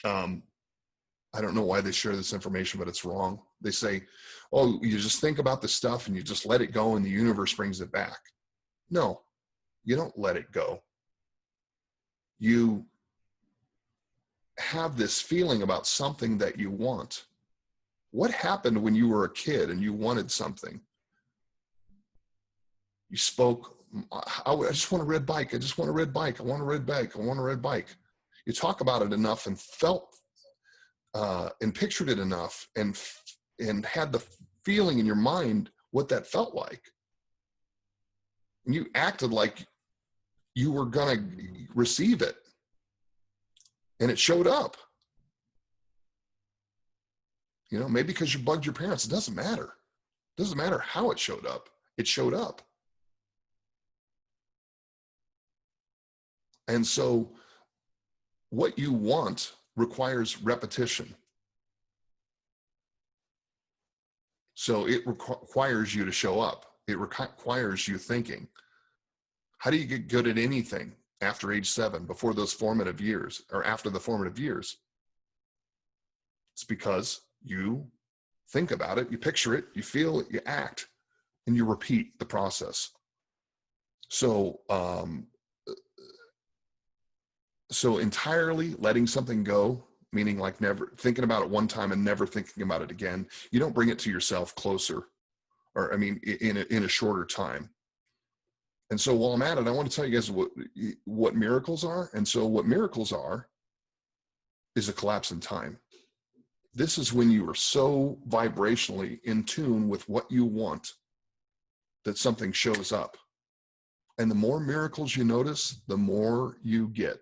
A: I don't know why they share this information, but it's wrong. They say, oh, you just think about the stuff and you just let it go and the universe brings it back. No, you don't let it go. You have this feeling about something that you want. What happened when you were a kid and you wanted something? You spoke, I just want a red bike. I just want a red bike. I want a red bike. I want a red bike. You talk about it enough and felt and pictured it enough and had the feeling in your mind what that felt like. And you acted like you were going to receive it. And it showed up. You know, maybe because you bugged your parents. It doesn't matter. It doesn't matter how it showed up. It showed up. And so what you want requires repetition. So it requires you to show up. It requires you thinking. How do you get good at anything after age 7, before those formative years, or after the formative years? It's because you think about it, you picture it, you feel it, you act, and you repeat the process. So, so entirely letting something go, meaning like never thinking about it one time and never thinking about it again, you don't bring it to yourself closer, or I mean, in a shorter time. And so while I'm at it, I want to tell you guys what miracles are. And so what miracles are is a collapse in time. This is when you are so vibrationally in tune with what you want that something shows up. And the more miracles you notice, the more you get.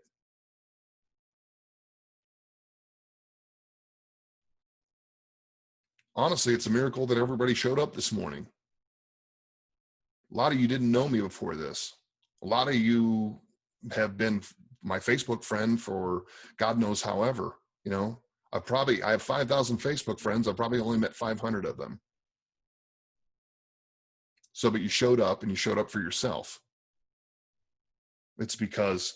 A: Honestly, it's a miracle that everybody showed up this morning. A lot of you didn't know me before this. A lot of you have been my Facebook friend for God knows however, you know. I have 5,000 Facebook friends. I've probably only met 500 of them. So, but you showed up, and you showed up for yourself. It's because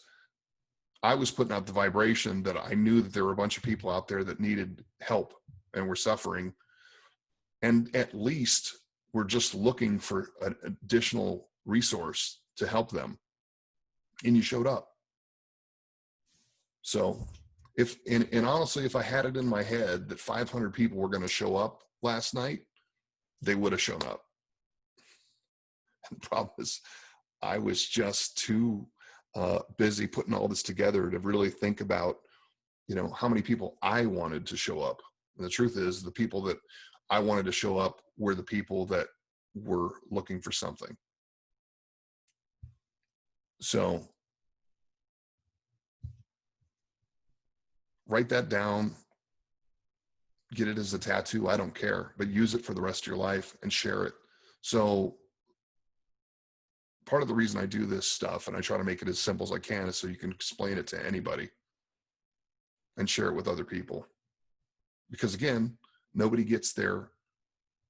A: I was putting out the vibration that I knew that there were a bunch of people out there that needed help and were suffering. And at least we're just looking for an additional resource to help them. And you showed up. So and honestly, if I had it in my head that 500 people were going to show up last night, they would have shown up. And the problem is I was just too busy putting all this together to really think about, you know, how many people I wanted to show up. And the truth is, the people that I wanted to show up were the people that were looking for something. So write that down, get it as a tattoo. I don't care, but use it for the rest of your life and share it. So part of the reason I do this stuff and I try to make it as simple as I can is so you can explain it to anybody and share it with other people. Because again, nobody gets there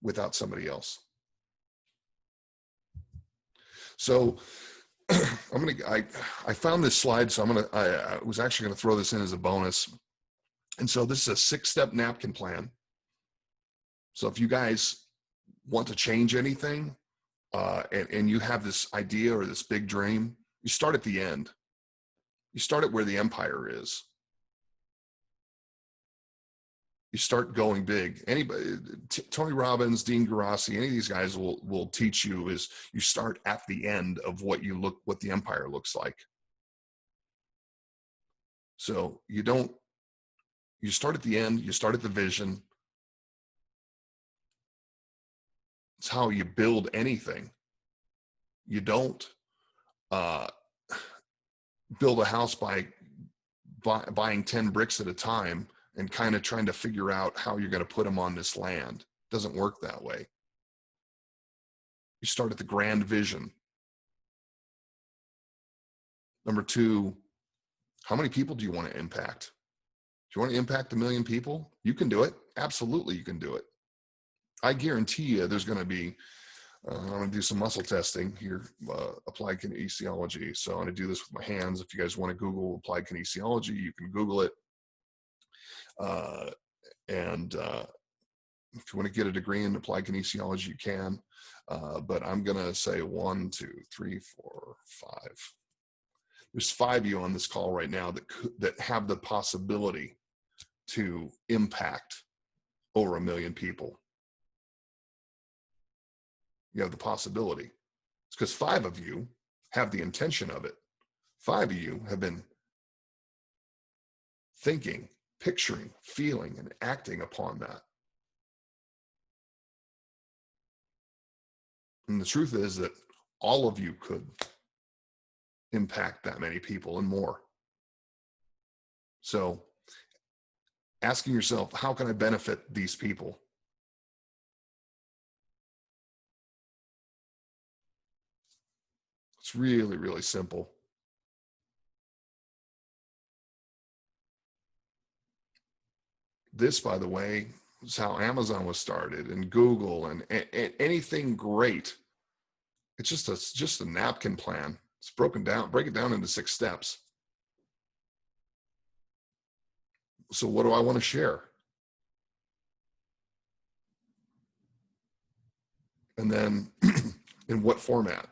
A: without somebody else. So I found this slide, so I was actually gonna throw this in as a bonus. And so this is a 6-step napkin plan. So if you guys want to change anything, and you have this idea or this big dream, you start at the end. You start at where the empire is. You start going big. Anybody, Tony Robbins, Dean Garassi, any of these guys will teach you is you start at the end of what the empire looks like. So you start at the end, you start at the vision. It's how you build anything. You don't build a house by buying 10 bricks at a time and kind of trying to figure out how you're going to put them on this land. It doesn't work that way. You start at the grand vision. Number 2, how many people do you want to impact? Do you want to impact 1 million people? You can do it. Absolutely, you can do it. I guarantee you there's going to be, I'm going to do some muscle testing here, applied kinesiology. So I'm going to do this with my hands. If you guys want to Google applied kinesiology, you can Google it. And if you want to get a degree in applied kinesiology, you can. But I'm going to say 1, 2, 3, 4, 5. There's 5 of you on this call right now that have the possibility to impact over 1 million people. You have the possibility. It's because 5 of you have the intention of it. 5 of you have been thinking, picturing, feeling, and acting upon that. And the truth is that all of you could impact that many people and more. So asking yourself, how can I benefit these people? It's really, really simple. This, by the way, is how Amazon was started, and Google, and anything great. It's just a napkin plan. It's broken down. Break it down into 6 steps. So what do I want to share? And then in what format?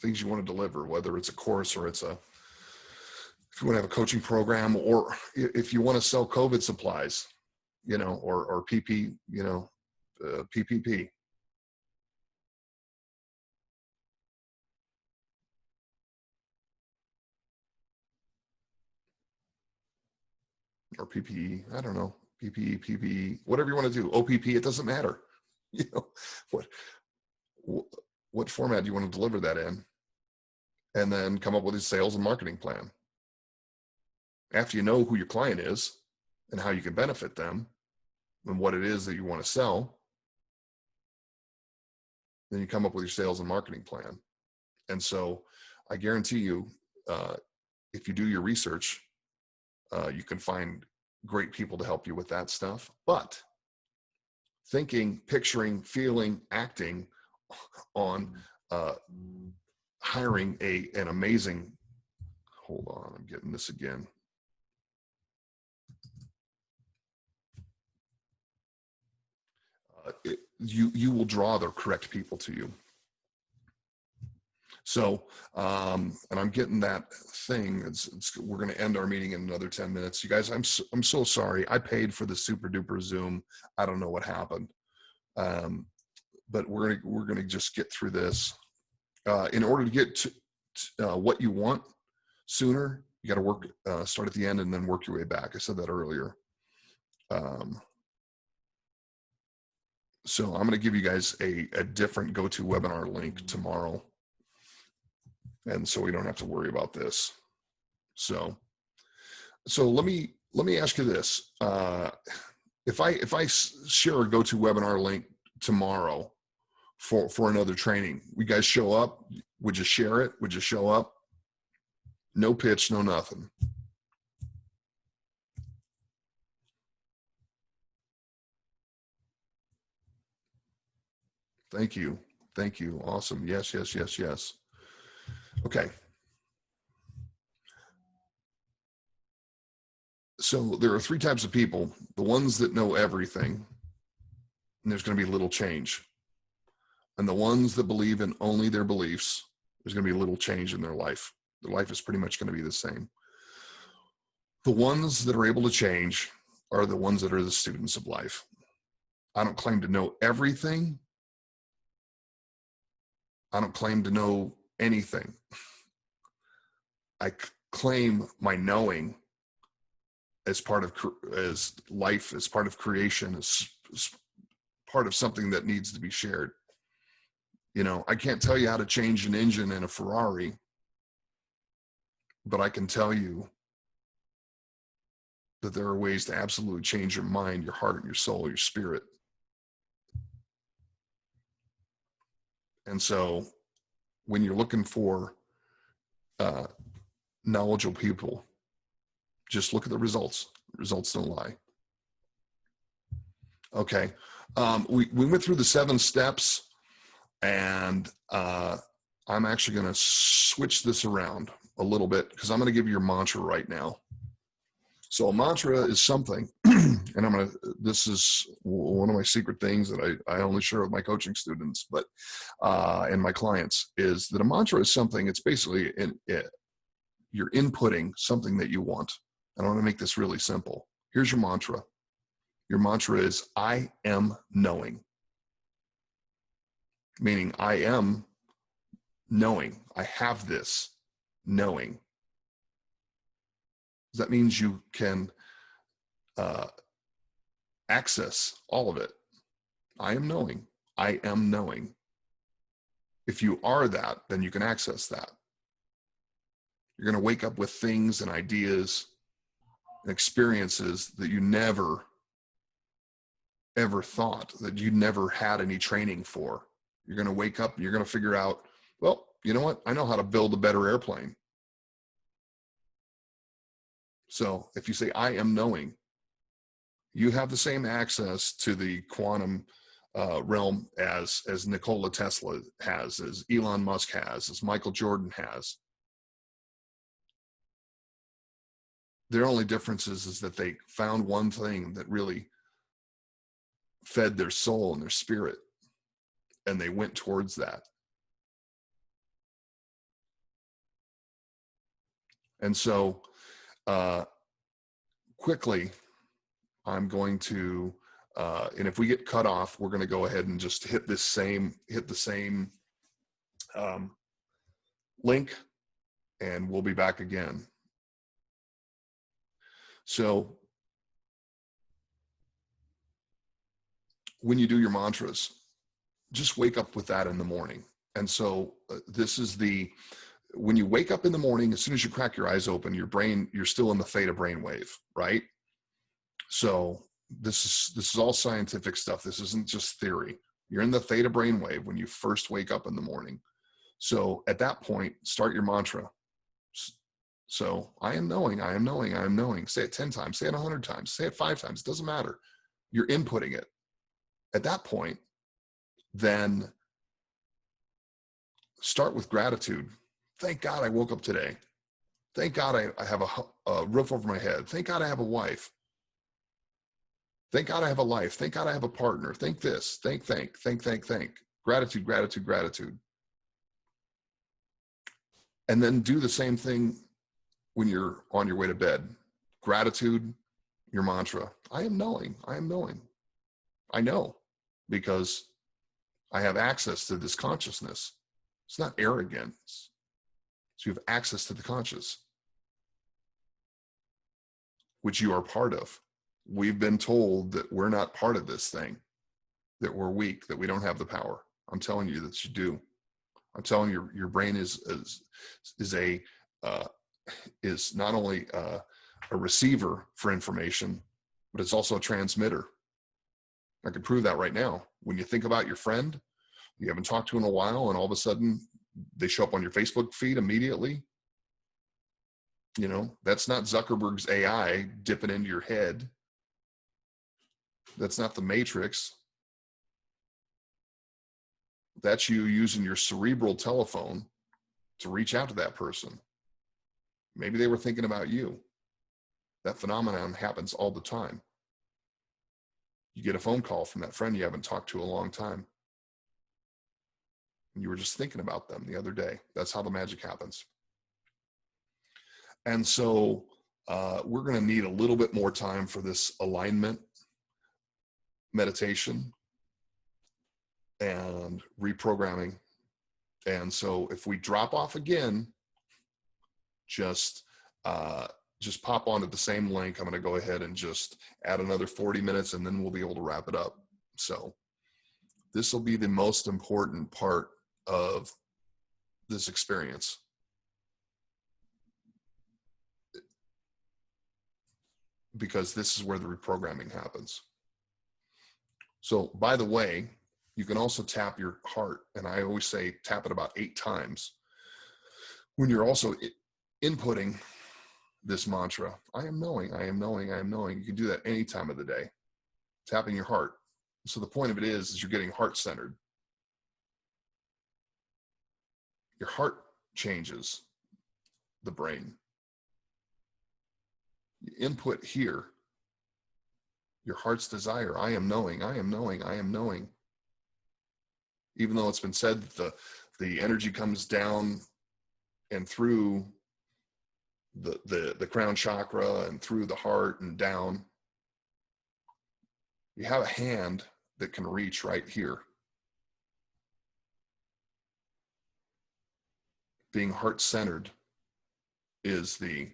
A: Things you want to deliver, whether it's a course or if you want to have a coaching program, or if you want to sell COVID supplies, or PP, PPP. Or PPE, I don't know, PPE, whatever you want to do, OPP, it doesn't matter. What format do you want to deliver that in? And then come up with a sales and marketing plan. After you know who your client is and how you can benefit them and what it is that you want to sell, then you come up with your sales and marketing plan. And so I guarantee you, if you do your research, you can find great people to help you with that stuff. But thinking, picturing, feeling, acting on hiring an amazing, hold on, I'm getting this again. You will draw the correct people to you. So, and I'm getting that thing. We're going to end our meeting in another 10 minutes. You guys, I'm so sorry. I paid for the super duper Zoom. I don't know what happened. But we're going to just get through this. In order to get to what you want sooner, you got to work, start at the end and then work your way back. I said that earlier. So I'm going to give you guys a different GoToWebinar link tomorrow. And so we don't have to worry about this. So let me ask you this. If I share a GoToWebinar link tomorrow for another training, you guys show up? Would you share it? Would you show up? No pitch, no nothing. Thank you. Thank you. Awesome. Yes, yes, yes, yes. Okay. So there are three types of people: the ones that know everything, and there's going to be little change. And the ones that believe in only their beliefs, there's going to be little change in their life. Their life is pretty much going to be the same. The ones that are able to change are the ones that are the students of life. I don't claim to know everything. I don't claim to know anything. I claim my knowing as part of as life, as part of creation, as part of something that needs to be shared. You know, I can't tell you how to change an engine in a Ferrari, but I can tell you that there are ways to absolutely change your mind, your heart, your soul, your spirit. And so when you're looking for knowledgeable people, just look at the results. Results don't lie. Okay. We went through the 7 steps, and I'm actually going to switch this around a little bit because I'm going to give you your mantra right now. So a mantra is something, and this is one of my secret things that I only share with my coaching students, but, and my clients, is that a mantra is something, it's basically, you're inputting something that you want. And I want to make this really simple. Here's your mantra. Your mantra is, I am knowing. Meaning I am knowing. I have this knowing. That means you can access all of it. I am knowing. I am knowing. If you are that, then you can access that. You're going to wake up with things and ideas and experiences that you never, ever thought, that you never had any training for. You're going to wake up and you're going to figure out, well, you know what? I know how to build a better airplane. So if you say, I am knowing, you have the same access to the quantum realm as Nikola Tesla has, as Elon Musk has, as Michael Jordan has. Their only difference is that they found one thing that really fed their soul and their spirit, and they went towards that. And so quickly, I'm going to, and if we get cut off, we're going to go ahead and just hit the same link, and we'll be back again. So when you do your mantras, just wake up with that in the morning. And so this is when you wake up in the morning, as soon as you crack your eyes open, your brain, you're still in the theta brainwave, right? So this is all scientific stuff. This isn't just theory. You're in the theta brainwave when you first wake up in the morning. So at that point, start your mantra. So I am knowing, I am knowing, I am knowing. Say it 10 times, say it 100 times, say it 5 times. It doesn't matter. You're inputting it. At that point, then start with gratitude. Thank God I woke up today. Thank God I have a roof over my head. Thank God I have a wife. Thank God I have a life. Thank God I have a partner. Thank this. Thank. Gratitude, gratitude, gratitude. And then do the same thing when you're on your way to bed. Gratitude, your mantra. I am knowing. I am knowing. I know because I have access to this consciousness. It's not arrogance. So you have access to the conscious, which you are part of. We've been told that we're not part of this thing, that we're weak, that we don't have the power. I'm telling you that you do. I'm telling you, your brain is a is not only a receiver for information, but it's also a transmitter. I can prove that right now. When you think about your friend you haven't talked to in a while, and all of a sudden they show up on your Facebook feed immediately, you know, that's not Zuckerberg's AI dipping into your head. That's not the Matrix. That's you using your cerebral telephone to reach out to that person. Maybe they were thinking about you. That phenomenon happens all the time. You get a phone call from that friend you haven't talked to in a long time, and you were just thinking about them the other day. That's how the magic happens. And so we're going to need a little bit more time for this alignment meditation and reprogramming. And so if we drop off again, just pop onto the same link. I'm going to go ahead and just add another 40 minutes, and then we'll be able to wrap it up. So this will be the most important part of this experience. Because this is where the reprogramming happens. So, by the way, you can also tap your heart. And I always say tap it about 8 times. When you're also inputting this mantra, I am knowing, I am knowing, I am knowing. You can do that any time of the day, tapping your heart. So the point of it is you're getting heart-centered. Your heart changes the brain. You input here, your heart's desire, I am knowing, I am knowing, I am knowing. Even though it's been said that the energy comes down and through the crown chakra and through the heart and down, you have a hand that can reach right here. Being heart-centered is the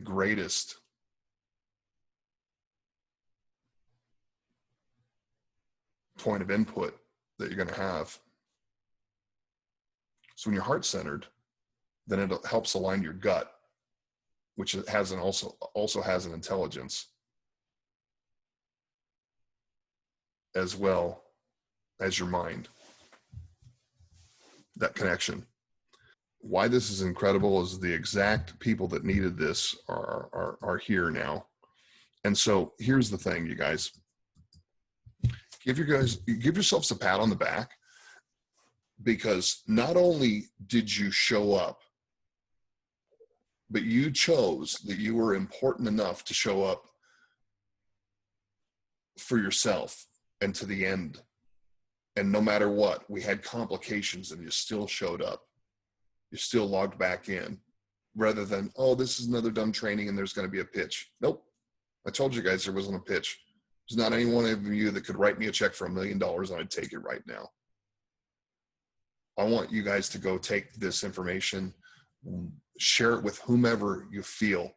A: greatest point of input that you're going to have. So when you're heart-centered, then it helps align your gut, which has also has an intelligence, as well as your mind. That connection. Why this is incredible is the exact people that needed this are here now. And so here's the thing, you guys. Give yourselves a pat on the back, because not only did you show up, but you chose that you were important enough to show up for yourself and to the end. And no matter what, we had complications and you still showed up. You still logged back in, rather than, oh, this is another dumb training and there's going to be a pitch. Nope. I told you guys there wasn't a pitch. There's not any one of you that could write me a check for $1 million and I'd take it right now. I want you guys to go take this information, share it with whomever you feel.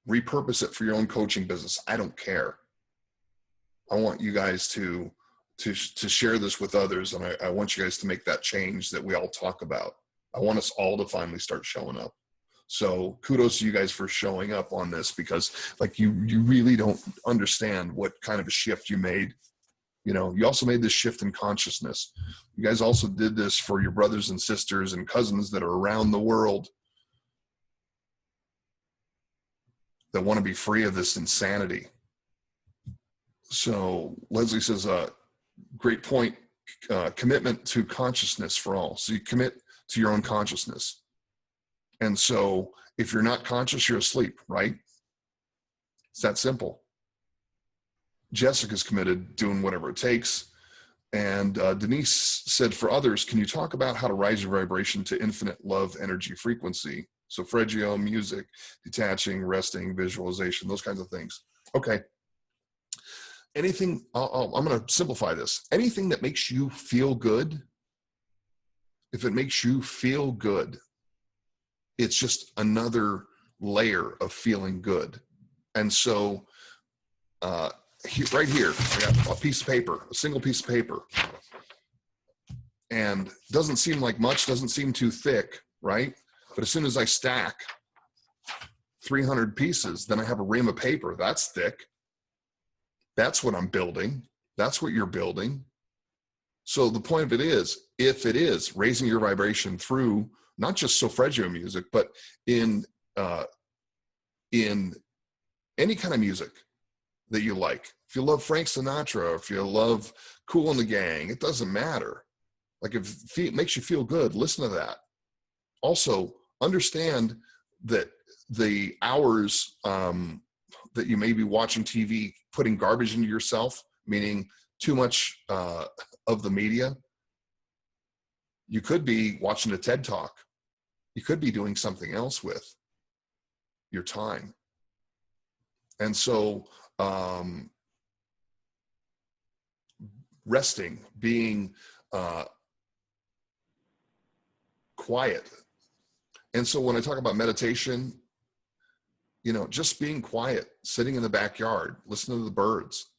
A: Repurpose it for your own coaching business. I don't care. I want you guys to share this with others, and I want you guys to make that change that we all talk about. I want us all to finally start showing up. So kudos to you guys for showing up on this, because like you really don't understand what kind of a shift you made. You know, you also made this shift in consciousness. You guys also did this for your brothers and sisters and cousins that are around the world that want to be free of this insanity. So Leslie says, great point, commitment to consciousness for all. So you commit to your own consciousness. And so if you're not conscious, you're asleep, right? It's that simple. Jessica's committed, doing whatever it takes. And Denise said, for others, can you talk about how to rise your vibration to infinite love, energy, frequency? So Fregio, music, detaching, resting, visualization, those kinds of things. Okay. Anything, I'm going to simplify this. Anything that makes you feel good, if it makes you feel good, it's just another layer of feeling good. And so right here, I got a piece of paper, a single piece of paper. and doesn't seem like much, doesn't seem too thick, right? But as soon as I stack 300 pieces, then I have a ream of paper. That's thick. That's what I'm building. That's what you're building. So the point of it is, if it is raising your vibration through not just solfeggio music, but in any kind of music that you like. If you love Frank Sinatra, if you love Kool and the Gang, it doesn't matter. Like if it makes you feel good, listen to that. Also, understand that the hours that you may be watching TV, putting garbage into yourself, meaning too much of the media, you could be watching a TED Talk. You could be doing something else with your time. And so resting, being quiet. And so when I talk about meditation, you know, just being quiet, sitting in the backyard, listening to the birds.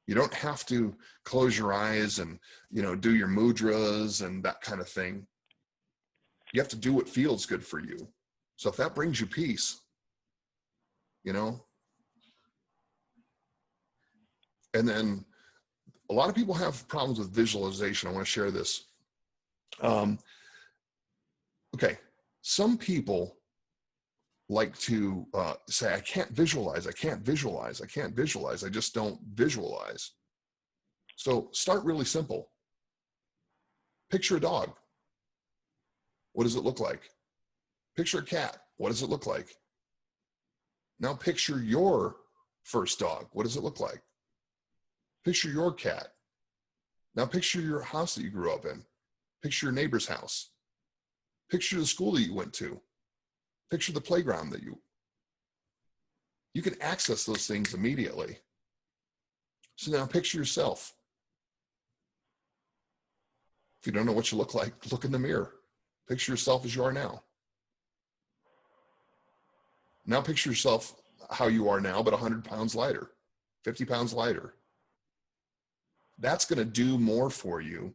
A: You don't have to close your eyes and, you know, do your mudras and that kind of thing. You have to do what feels good for you. So if that brings you peace, you know, and then a lot of people have problems with visualization. I want to share this. Okay. Some people like to say, I can't visualize, I can't visualize, I can't visualize, I just don't visualize. So start really simple. Picture a dog. What does it look like? Picture a cat. What does it look like? Now picture your first dog. What does it look like? Picture your cat. Now picture your house that you grew up in. Picture your neighbor's house. Picture the school that you went to. Picture the playground that you can access those things immediately. So now picture yourself. If you don't know what you look like, look in the mirror. Picture yourself as you are now. Now picture yourself how you are now, but 100 pounds lighter, 50 pounds lighter. That's going to do more for you,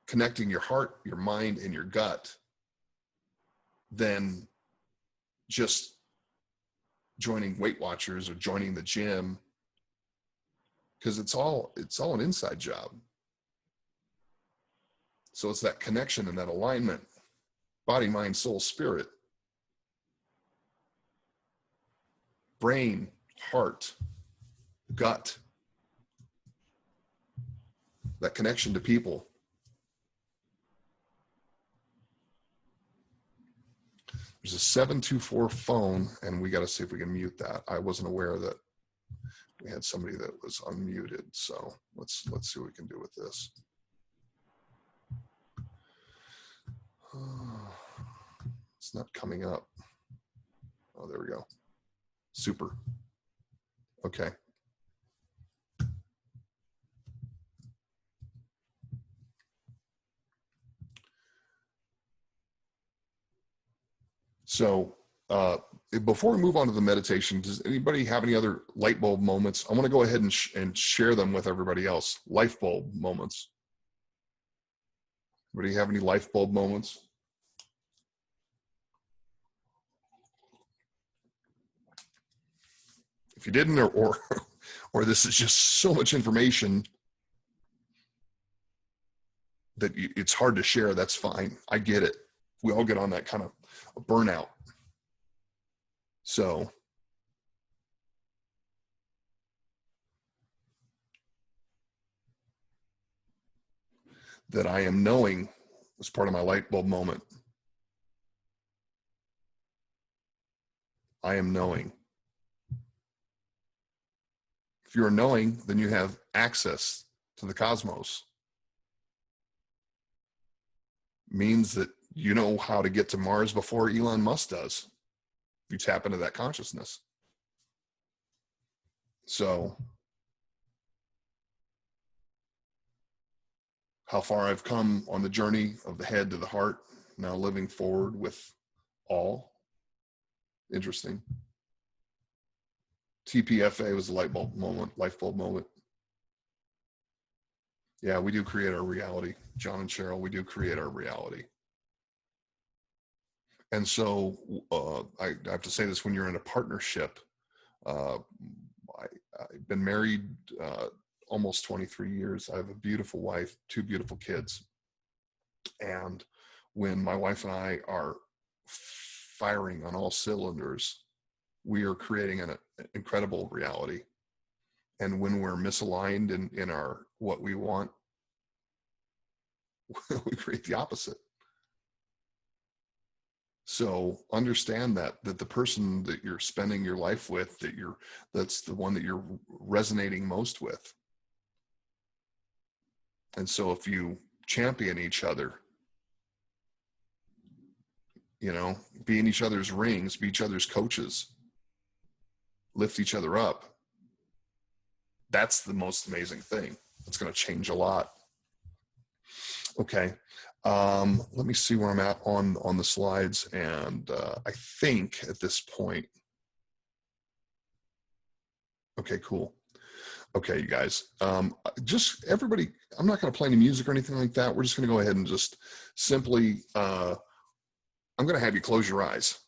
A: connecting your heart, your mind, and your gut, than just joining Weight Watchers or joining the gym, because it's all an inside job. So it's that connection and that alignment, body, mind, soul, spirit, brain, heart, gut, that connection to people. There's a 724 phone, and we got to see if we can mute that. I wasn't aware that we had somebody that was unmuted. So let's see what we can do with this. It's not coming up. Oh, there we go. Super. Okay. So before we move on to the meditation, does anybody have any other light bulb moments? I want to go ahead and share them with everybody else. Light bulb moments. Anybody have any light bulb moments? If you didn't, or this is just so much information that it's hard to share, that's fine. I get it. We all get on that kind of burnout. So that I am knowing was part of my light bulb moment. I am knowing. If you're knowing, then you have access to the cosmos. Means that you know how to get to Mars before Elon Musk does. You tap into that consciousness. So how far I've come on the journey of the head to the heart, now living forward with all. Interesting. TPFA was a light bulb moment. Yeah, we do create our reality. John and Cheryl, we do create our reality. And so I have to say this, when you're in a partnership, uh, I've been married almost 23 years. I have a beautiful wife, two beautiful kids. And when my wife and I are firing on all cylinders, we are creating an incredible reality. And when we're misaligned in our what we want, we create the opposite. So understand that the person that you're spending your life with, that's the one that you're resonating most with. And so if you champion each other, be in each other's rings, be each other's coaches, lift each other up, that's the most amazing thing. It's going to change a lot. Okay. Let me see where I'm at on the slides. And I think at this point, okay, cool. Okay, you guys, just everybody, I'm not going to play any music or anything like that. We're just going to go ahead and just simply, I'm going to have you close your eyes.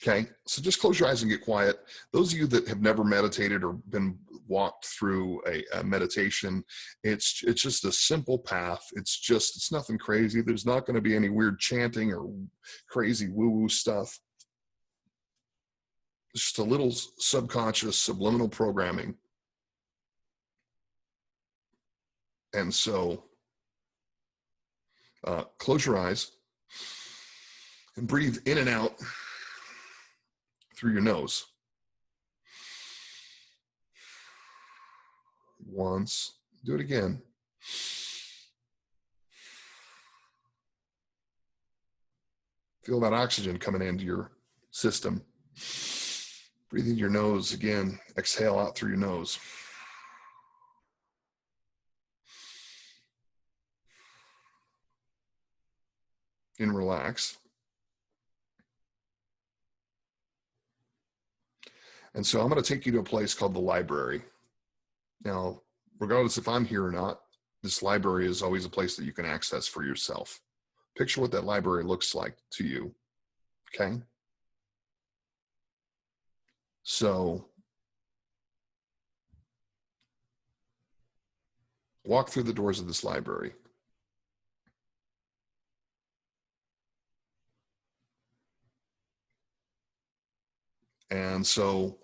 A: Okay, so just close your eyes and get quiet. Those of you that have never meditated or been walked through a meditation, it's just a simple path. It's nothing crazy. There's not going to be any weird chanting or crazy woo-woo stuff. It's just a little subconscious subliminal programming. And so close your eyes and breathe in and out through your nose. Once, do it again. Feel that oxygen coming into your system. Breathe in your nose again. Exhale out through your nose. And relax. And so I'm going to take you to a place called the library. Now, regardless if I'm here or not, this library is always a place that you can access for yourself. Picture what that library looks like to you. Okay? So walk through the doors of this library. And so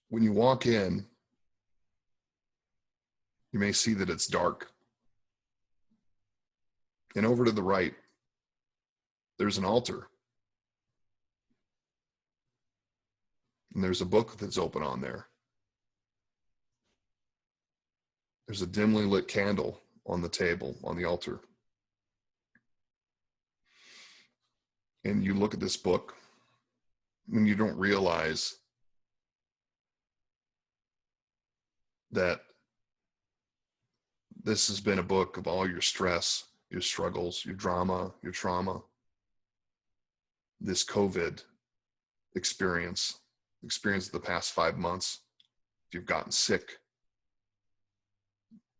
A: when you walk in, you may see that it's dark. And over to the right, there's an altar. And there's a book that's open on there. There's a dimly lit candle on the table, on the altar. And you look at this book and you don't realize that this has been a book of all your stress, your struggles, your drama, your trauma, this COVID experience of the past 5 months. If you've gotten sick,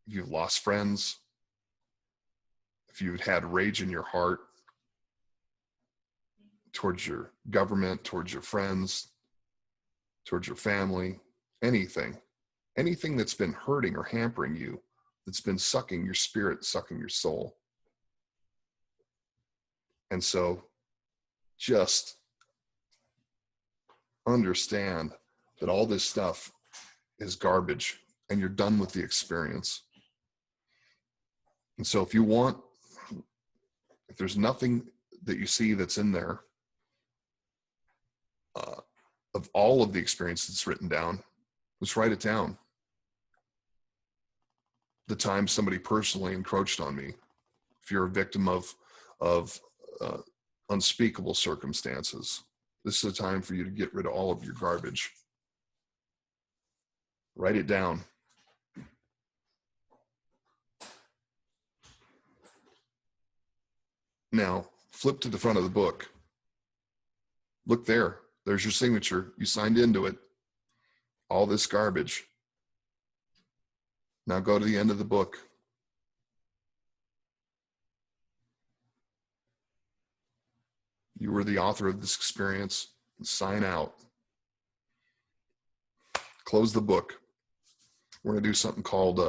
A: if you've lost friends, if you've had rage in your heart towards your government, towards your friends, towards your family, anything that's been hurting or hampering you, that's been sucking your spirit, sucking your soul. And so just understand that all this stuff is garbage and you're done with the experience. And so if there's nothing that you see that's in there, of all of the experience that's written down, let's write it down. The time somebody personally encroached on me. If you're a victim of unspeakable circumstances, this is a time for you to get rid of all of your garbage. Write it down. Now, flip to the front of the book. Look there. There's your signature. You signed into it. all this garbage. Now go to the end of the book. You were the author of this experience. Sign out. Close the book. We're going to do something called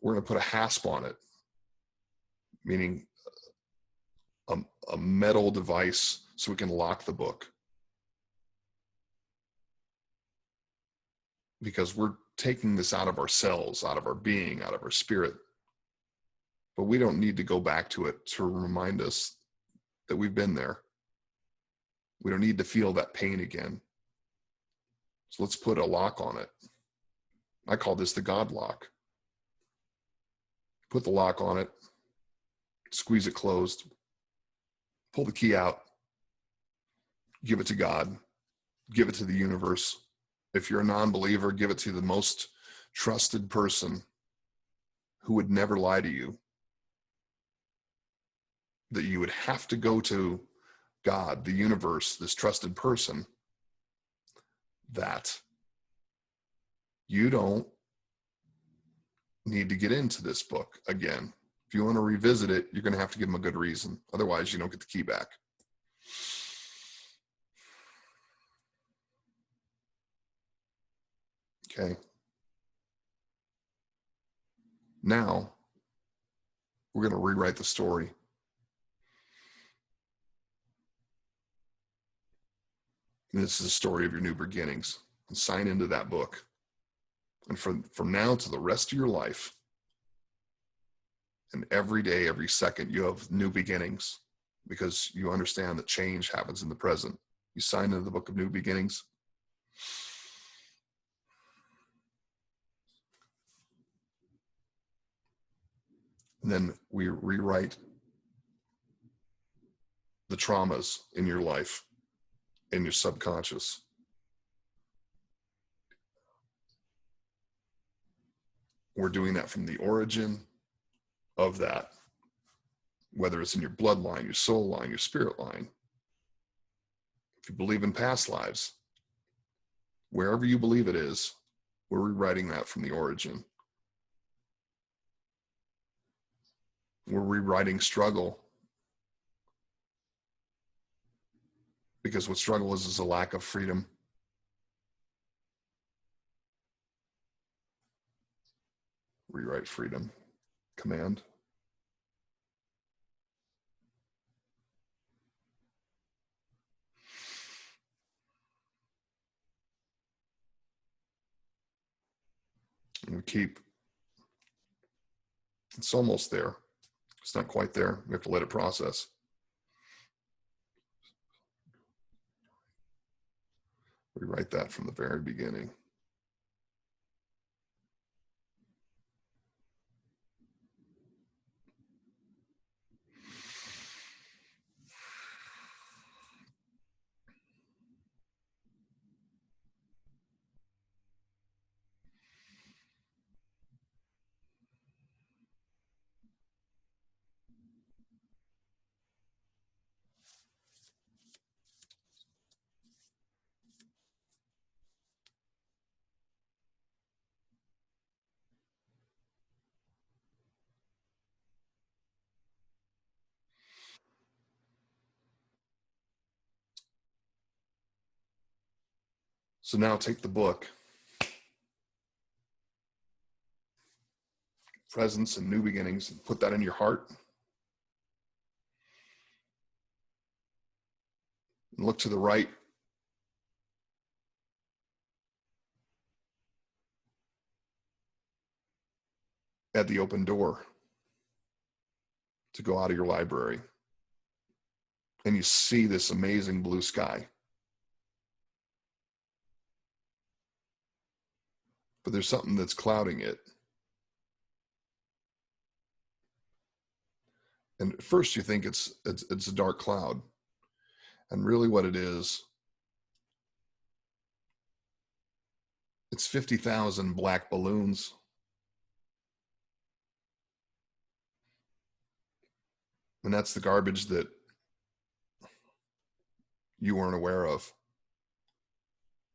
A: we're going to put a hasp on it, meaning a metal device so we can lock the book. Because we're taking this out of ourselves, out of our being, out of our spirit. But we don't need to go back to it to remind us that we've been there. We don't need to feel that pain again. So let's put a lock on it. I call this the God lock. Put the lock on it, squeeze it closed, pull the key out, give it to God, give it to the universe. If you're a non-believer, give it to the most trusted person who would never lie to you. That you would have to go to God, the universe, this trusted person, that you don't need to get into this book again. If you want to revisit it, you're going to have to give them a good reason. Otherwise, you don't get the key back. Okay. Now, we're going to rewrite the story. And this is the story of your new beginnings. And sign into that book. And from now to the rest of your life, and every day, every second, you have new beginnings because you understand that change happens in the present. You sign into the book of new beginnings. And then we rewrite the traumas in your life, in your subconscious. We're doing that from the origin of that, whether it's in your bloodline, your soul line, your spirit line. If you believe in past lives, wherever you believe it is, we're rewriting that from the origin. We're rewriting struggle. Because what struggle is a lack of freedom. Rewrite freedom. Command. And we keep. It's almost there. It's not quite there. We have to let it process. Rewrite that from the very beginning. So now take the book, Presence and New Beginnings, and put that in your heart. And look to the right. At the open door to go out of your library. And you see this amazing blue sky. But there's something that's clouding it. And at first you think it's a dark cloud. And really what it is, it's 50,000 black balloons. And that's the garbage that you weren't aware of.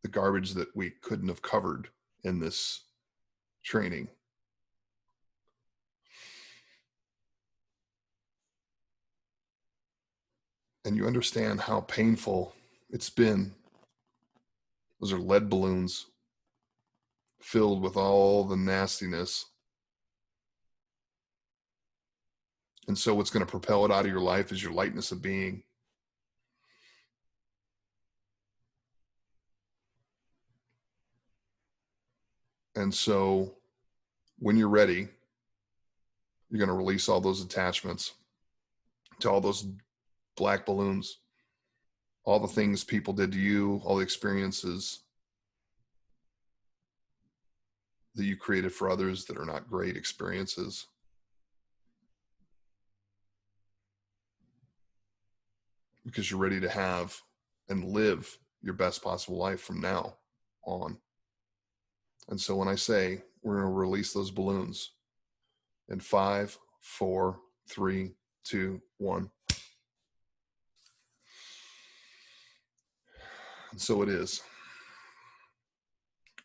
A: the garbage that we couldn't have covered in this training. And you understand how painful it's been. Those are lead balloons filled with all the nastiness. And so what's going to propel it out of your life is your lightness of being. And so when you're ready, you're going to release all those attachments to all those black balloons, all the things people did to you, all the experiences that you created for others that are not great experiences. Because you're ready to have and live your best possible life from now on. And so when I say we're going to release those balloons in 5, 4, 3, 2, 1. And so it is.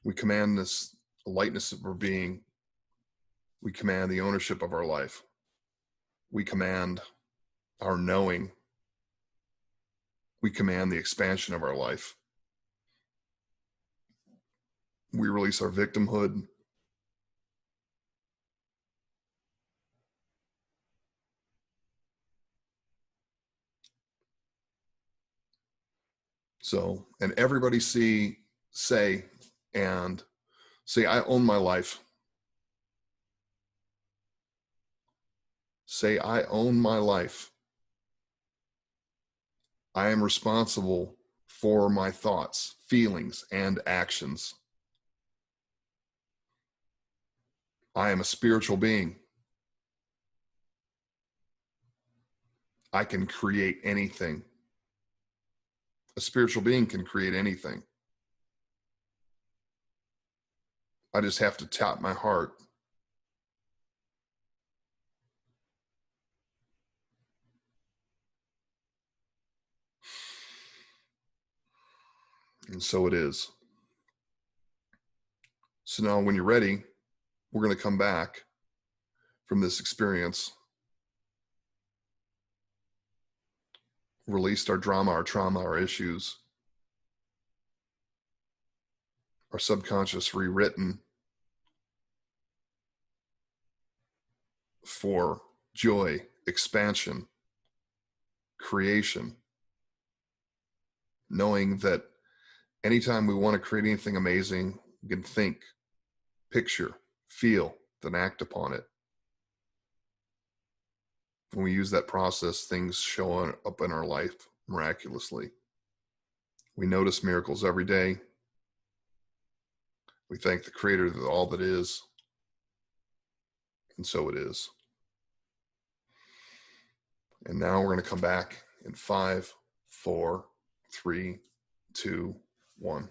A: We command this lightness of our being. We command the ownership of our life. We command our knowing. We command the expansion of our life. We release our victimhood. So, and everybody say, I own my life. Say, I own my life. I am responsible for my thoughts, feelings, and actions. I am a spiritual being. I can create anything. A spiritual being can create anything. I just have to tap my heart. And so it is. So now when you're ready, we're going to come back from this experience, released our drama, our trauma, our issues, our subconscious rewritten for joy, expansion, creation, knowing that anytime we want to create anything amazing, we can think, picture, feel, then act upon it. When we use that process, things show up in our life miraculously. We notice miracles every day. We thank the Creator that all that is. And so it is. And now we're going to come back in 5, 4, 3, 2, 1.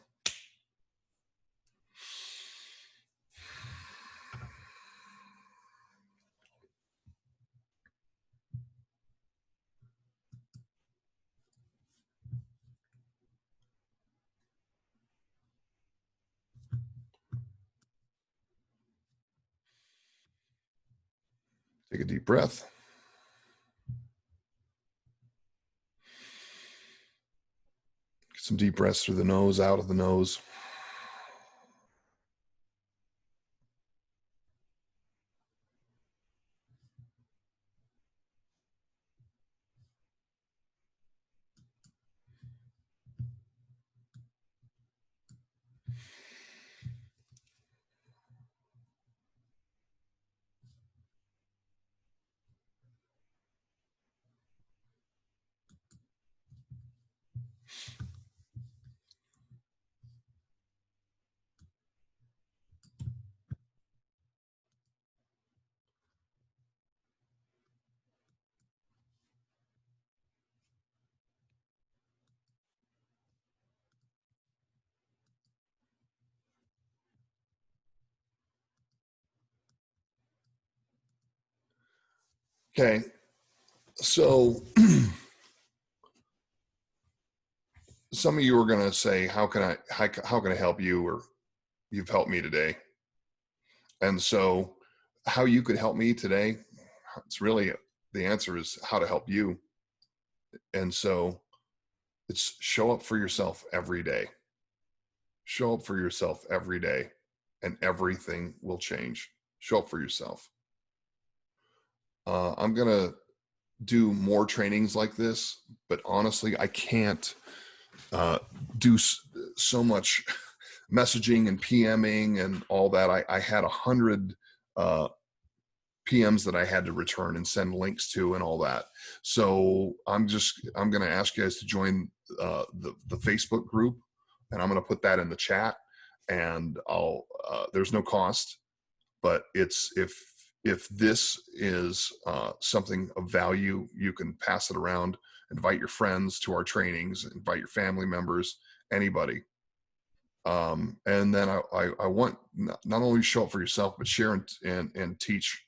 A: Take a deep breath. Get some deep breaths through the nose, out of the nose. Okay, so Some of you are going to say, how can I help you? Or you've helped me today. And so how you could help me today, it's really, the answer is how to help you. And so it's show up for yourself every day. Show up for yourself every day and everything will change. Show up for yourself. I'm going to do more trainings like this, but honestly, I can't uh, do so much messaging and PMing and all that. I had 100 PMs that I had to return and send links to and all that. So I'm going to ask you guys to join the Facebook group, and I'm going to put that in the chat. And there's no cost, but it's if this is something of value, you can pass it around, invite your friends to our trainings, invite your family members, anybody. And then I want not only show up for yourself, but share and teach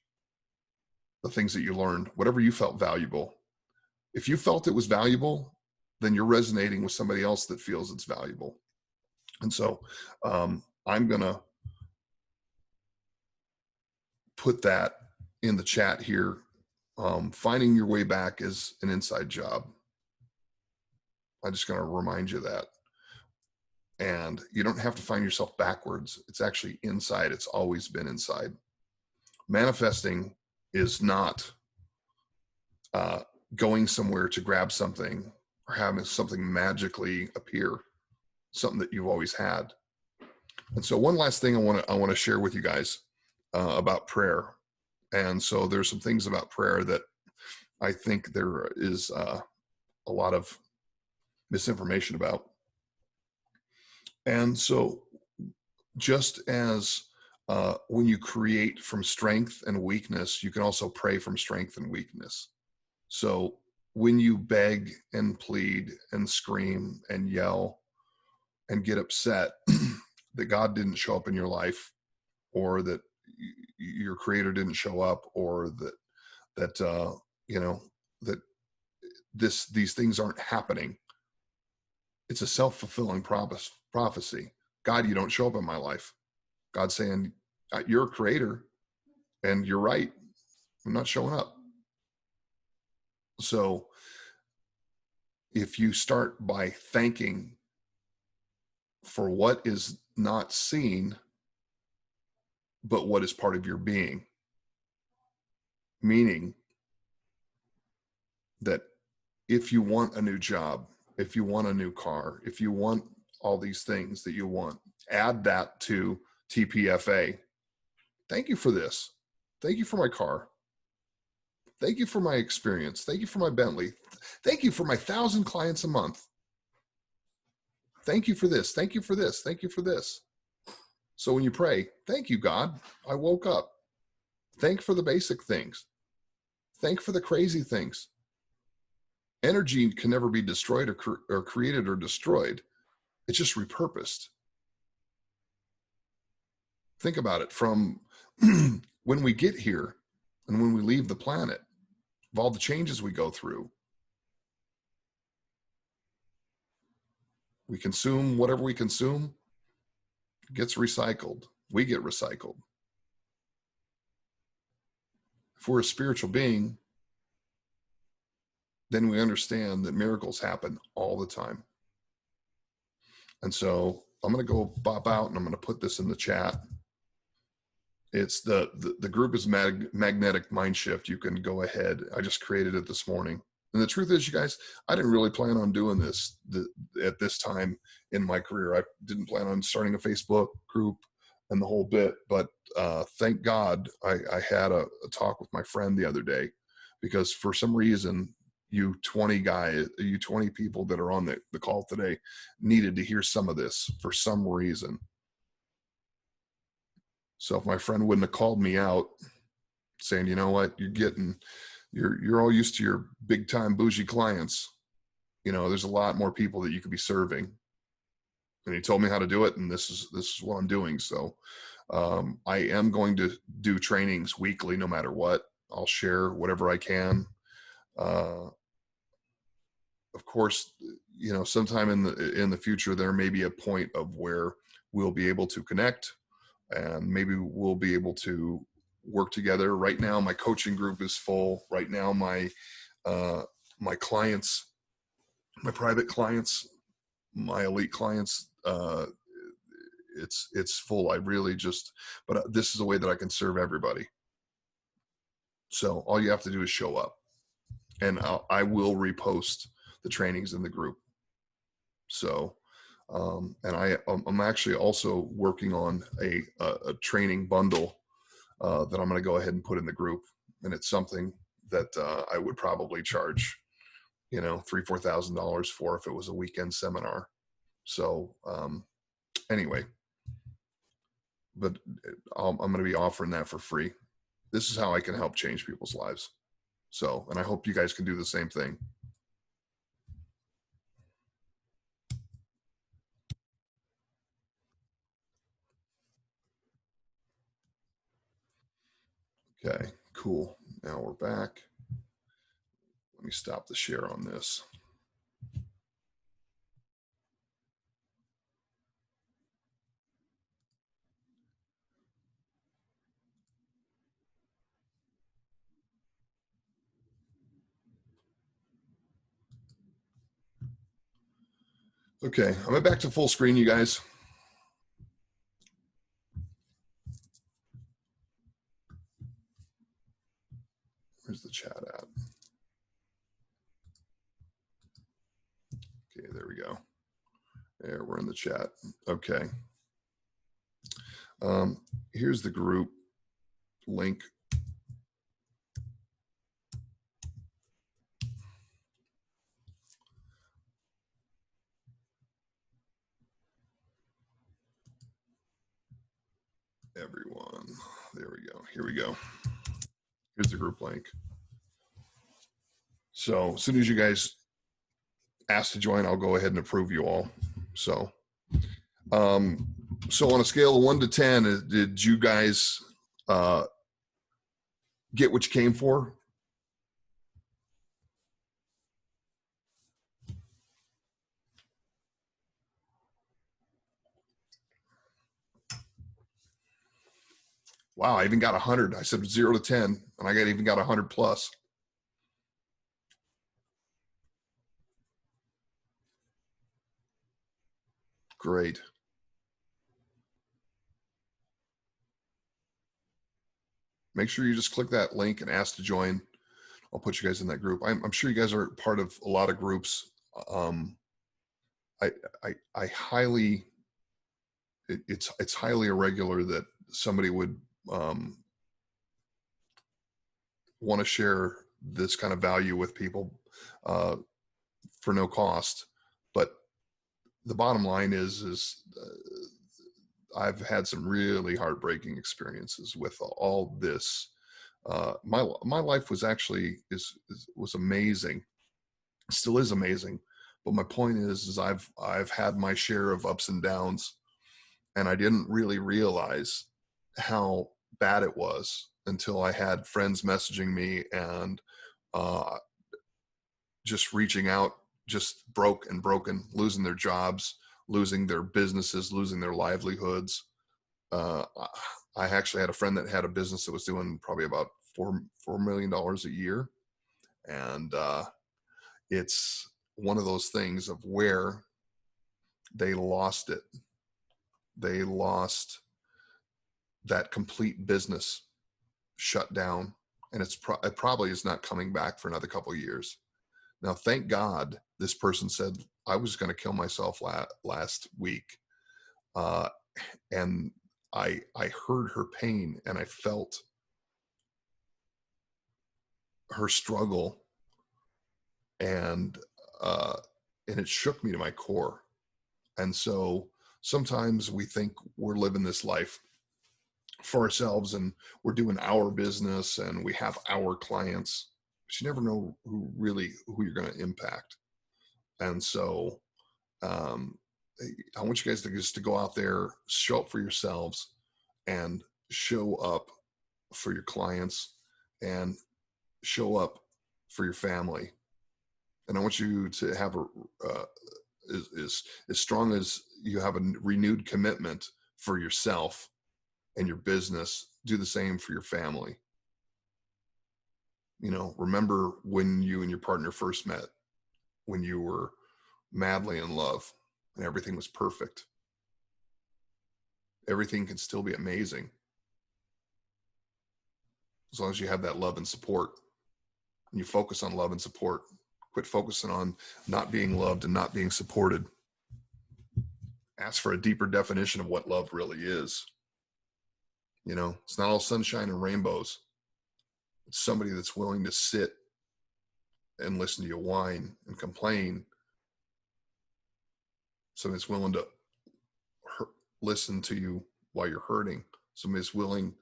A: the things that you learned, whatever you felt valuable. If you felt it was valuable, then you're resonating with somebody else that feels it's valuable. And so I'm going to put that in the chat here. Finding your way back is an inside job. I'm just going to remind you that. And you don't have to find yourself backwards. It's actually inside. It's always been inside. Manifesting is not going somewhere to grab something or having something magically appear, something that you've always had. And so one last thing I want to share with you guys about prayer. And so there's some things about prayer that I think there is a lot of misinformation about. And so just as when you create from strength and weakness, you can also pray from strength and weakness. So when you beg and plead and scream and yell and get upset that God didn't show up in your life, or that your creator didn't show up, or that you know, that these things aren't happening, it's a self-fulfilling prophecy. God, you don't show up in my life. God's saying, you're a creator and you're right, I'm not showing up. So if you start by thanking for what is not seen, but what is part of your being, meaning that if you want a new job, if you want a new car, if you want all these things that you want, add that to TPFA. Thank you for this. Thank you for my car. Thank you for my experience. Thank you for my Bentley. Thank you for my 1,000 clients a month. Thank you for this. Thank you for this. Thank you for this. So when you pray, thank you, God, I woke up. Thank for the basic things. Thank for the crazy things. Energy can never be destroyed or created or destroyed. It's just repurposed. Think about it, from when we get here and when we leave the planet, of all the changes we go through. We consume whatever we consume, gets recycled. We get recycled. If we're a spiritual being, then we understand that miracles happen all the time. And so I'm going to go pop out and I'm going to put this in the chat. It's the group is Magnetic MindShift. You can go ahead. I just created it this morning. And the truth is, you guys, I didn't really plan on doing this at this time in my career. I didn't plan on starting a Facebook group and the whole bit. But thank God I had a talk with my friend the other day, because for some reason, you 20 people that are on the call today needed to hear some of this for some reason. So if my friend wouldn't have called me out saying, you know what, you're all used to your big time bougie clients. You know, there's a lot more people that you could be serving. And he told me how to do it. And this is what I'm doing. So I am going to do trainings weekly, no matter what. I'll share whatever I can. of course, sometime in the future, there may be a point of where we'll be able to connect, and maybe we'll be able to work together. Right now, my coaching group is full. Right now, uh, my clients, my private clients, my elite clients, it's full. I really just, but this is a way that I can serve everybody. So all you have to do is show up, and I will repost the trainings in the group. So, and I'm actually also working on a training bundle that I'm going to go ahead and put in the group, and it's something that I would probably charge, $3,000-4,000 for if it was a weekend seminar. So anyway, but I'm going to be offering that for free. This is how I can help change people's lives. So, and I hope you guys can do the same thing. Okay, cool. Now we're back. Let me stop the share on this. Okay, I'm back to full screen, you guys. Where's the chat at? Okay, there we go. There, we're in the chat. Okay. Here's the group link. Everyone, there we go. Here we go. Here's the group link. So as soon as you guys ask to join, I'll go ahead and approve you all. So, so on a scale of 1 to 10, did you guys get what you came for? Wow, I even got 100. I said 0 to 10, and I even got 100 plus. Great. Make sure you just click that link and ask to join. I'll put you guys in that group. I'm sure you guys are part of a lot of groups. I, I highly, it's highly irregular that somebody would want to share this kind of value with people for no cost. But the bottom line is I've had some really heartbreaking experiences with all this. My life was actually was amazing, still is amazing. But my point is I've had my share of ups and downs, and I didn't really realize how bad it was until I had friends messaging me and just reaching out, just broken, losing their jobs, losing their businesses, losing their livelihoods. I actually had a friend that had a business that was doing probably about $4 million a year. And it's one of those things of where they lost it. They lost that complete business, shut down, and it probably is not coming back for another couple of years. Now, thank God, this person said, I was going to kill myself last week. And I heard her pain, and I felt her struggle, and it shook me to my core. And so sometimes we think we're living this life for ourselves and we're doing our business and we have our clients, but you never know who you're going to impact. And so I want you guys to go out there, show up for yourselves, and show up for your clients, and show up for your family, And I want you to have a as strong as you have a renewed commitment for yourself and your business. Do the same for your family. You know, remember when you and your partner first met, when you were madly in love and everything was perfect. Everything can still be amazing as long as you have that love and support. And you focus on love and support. Quit focusing on not being loved and not being supported. Ask for a deeper definition of what love really is. You know, it's not all sunshine and rainbows. It's somebody that's willing to sit and listen to you whine and complain. Somebody that's willing to listen to you while you're hurting. Somebody that's willing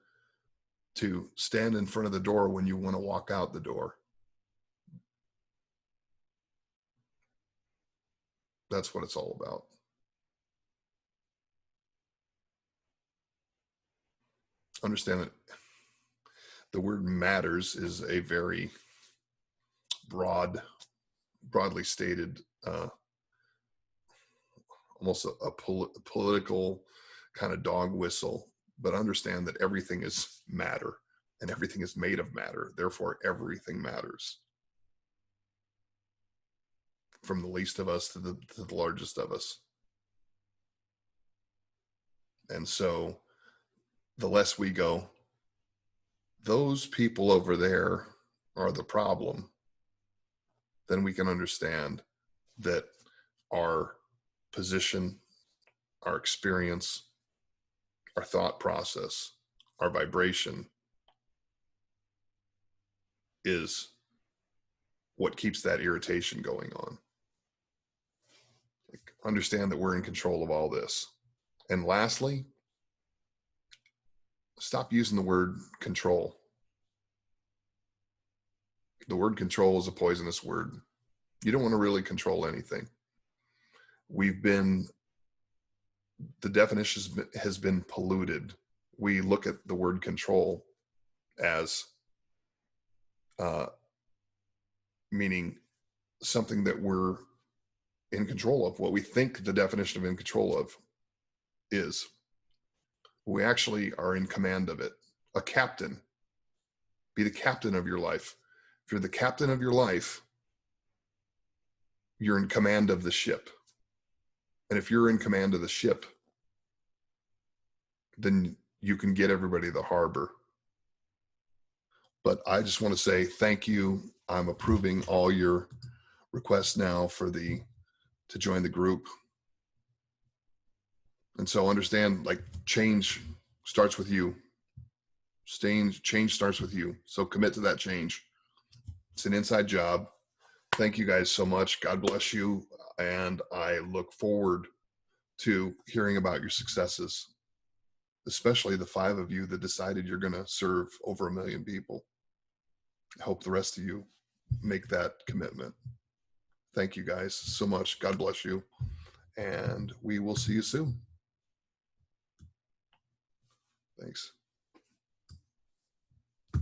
A: to stand in front of the door when you want to walk out the door. That's what it's all about. Understand that the word matters is a very broadly stated, almost a political kind of dog whistle, but understand that everything is matter and everything is made of matter. Therefore, everything matters, from the least of us to the largest of us. And so the less we go, those people over there are the problem, then we can understand that our position, our experience, our thought process, our vibration is what keeps that irritation going on. Like, understand that we're in control of all this. And lastly, stop using the word control. The word control is a poisonous word. You don't want to really control anything. The definition has been polluted. We look at the word control as meaning something that we're in control of, what we think the definition of in control of is. We actually are in command of it. A captain. Be the captain of your life. If you're the captain of your life, you're in command of the ship. And if you're in command of the ship, then you can get everybody to the harbor. But I just want to say thank you. I'm approving all your requests now to join the group. And so understand, like, change starts with you. Change starts with you. So commit to that change. It's an inside job. Thank you guys so much. God bless you. And I look forward to hearing about your successes, especially the 5 of you that decided you're going to serve over 1 million people. I hope the rest of you make that commitment. Thank you guys so much. God bless you. And we will see you soon. Thanks.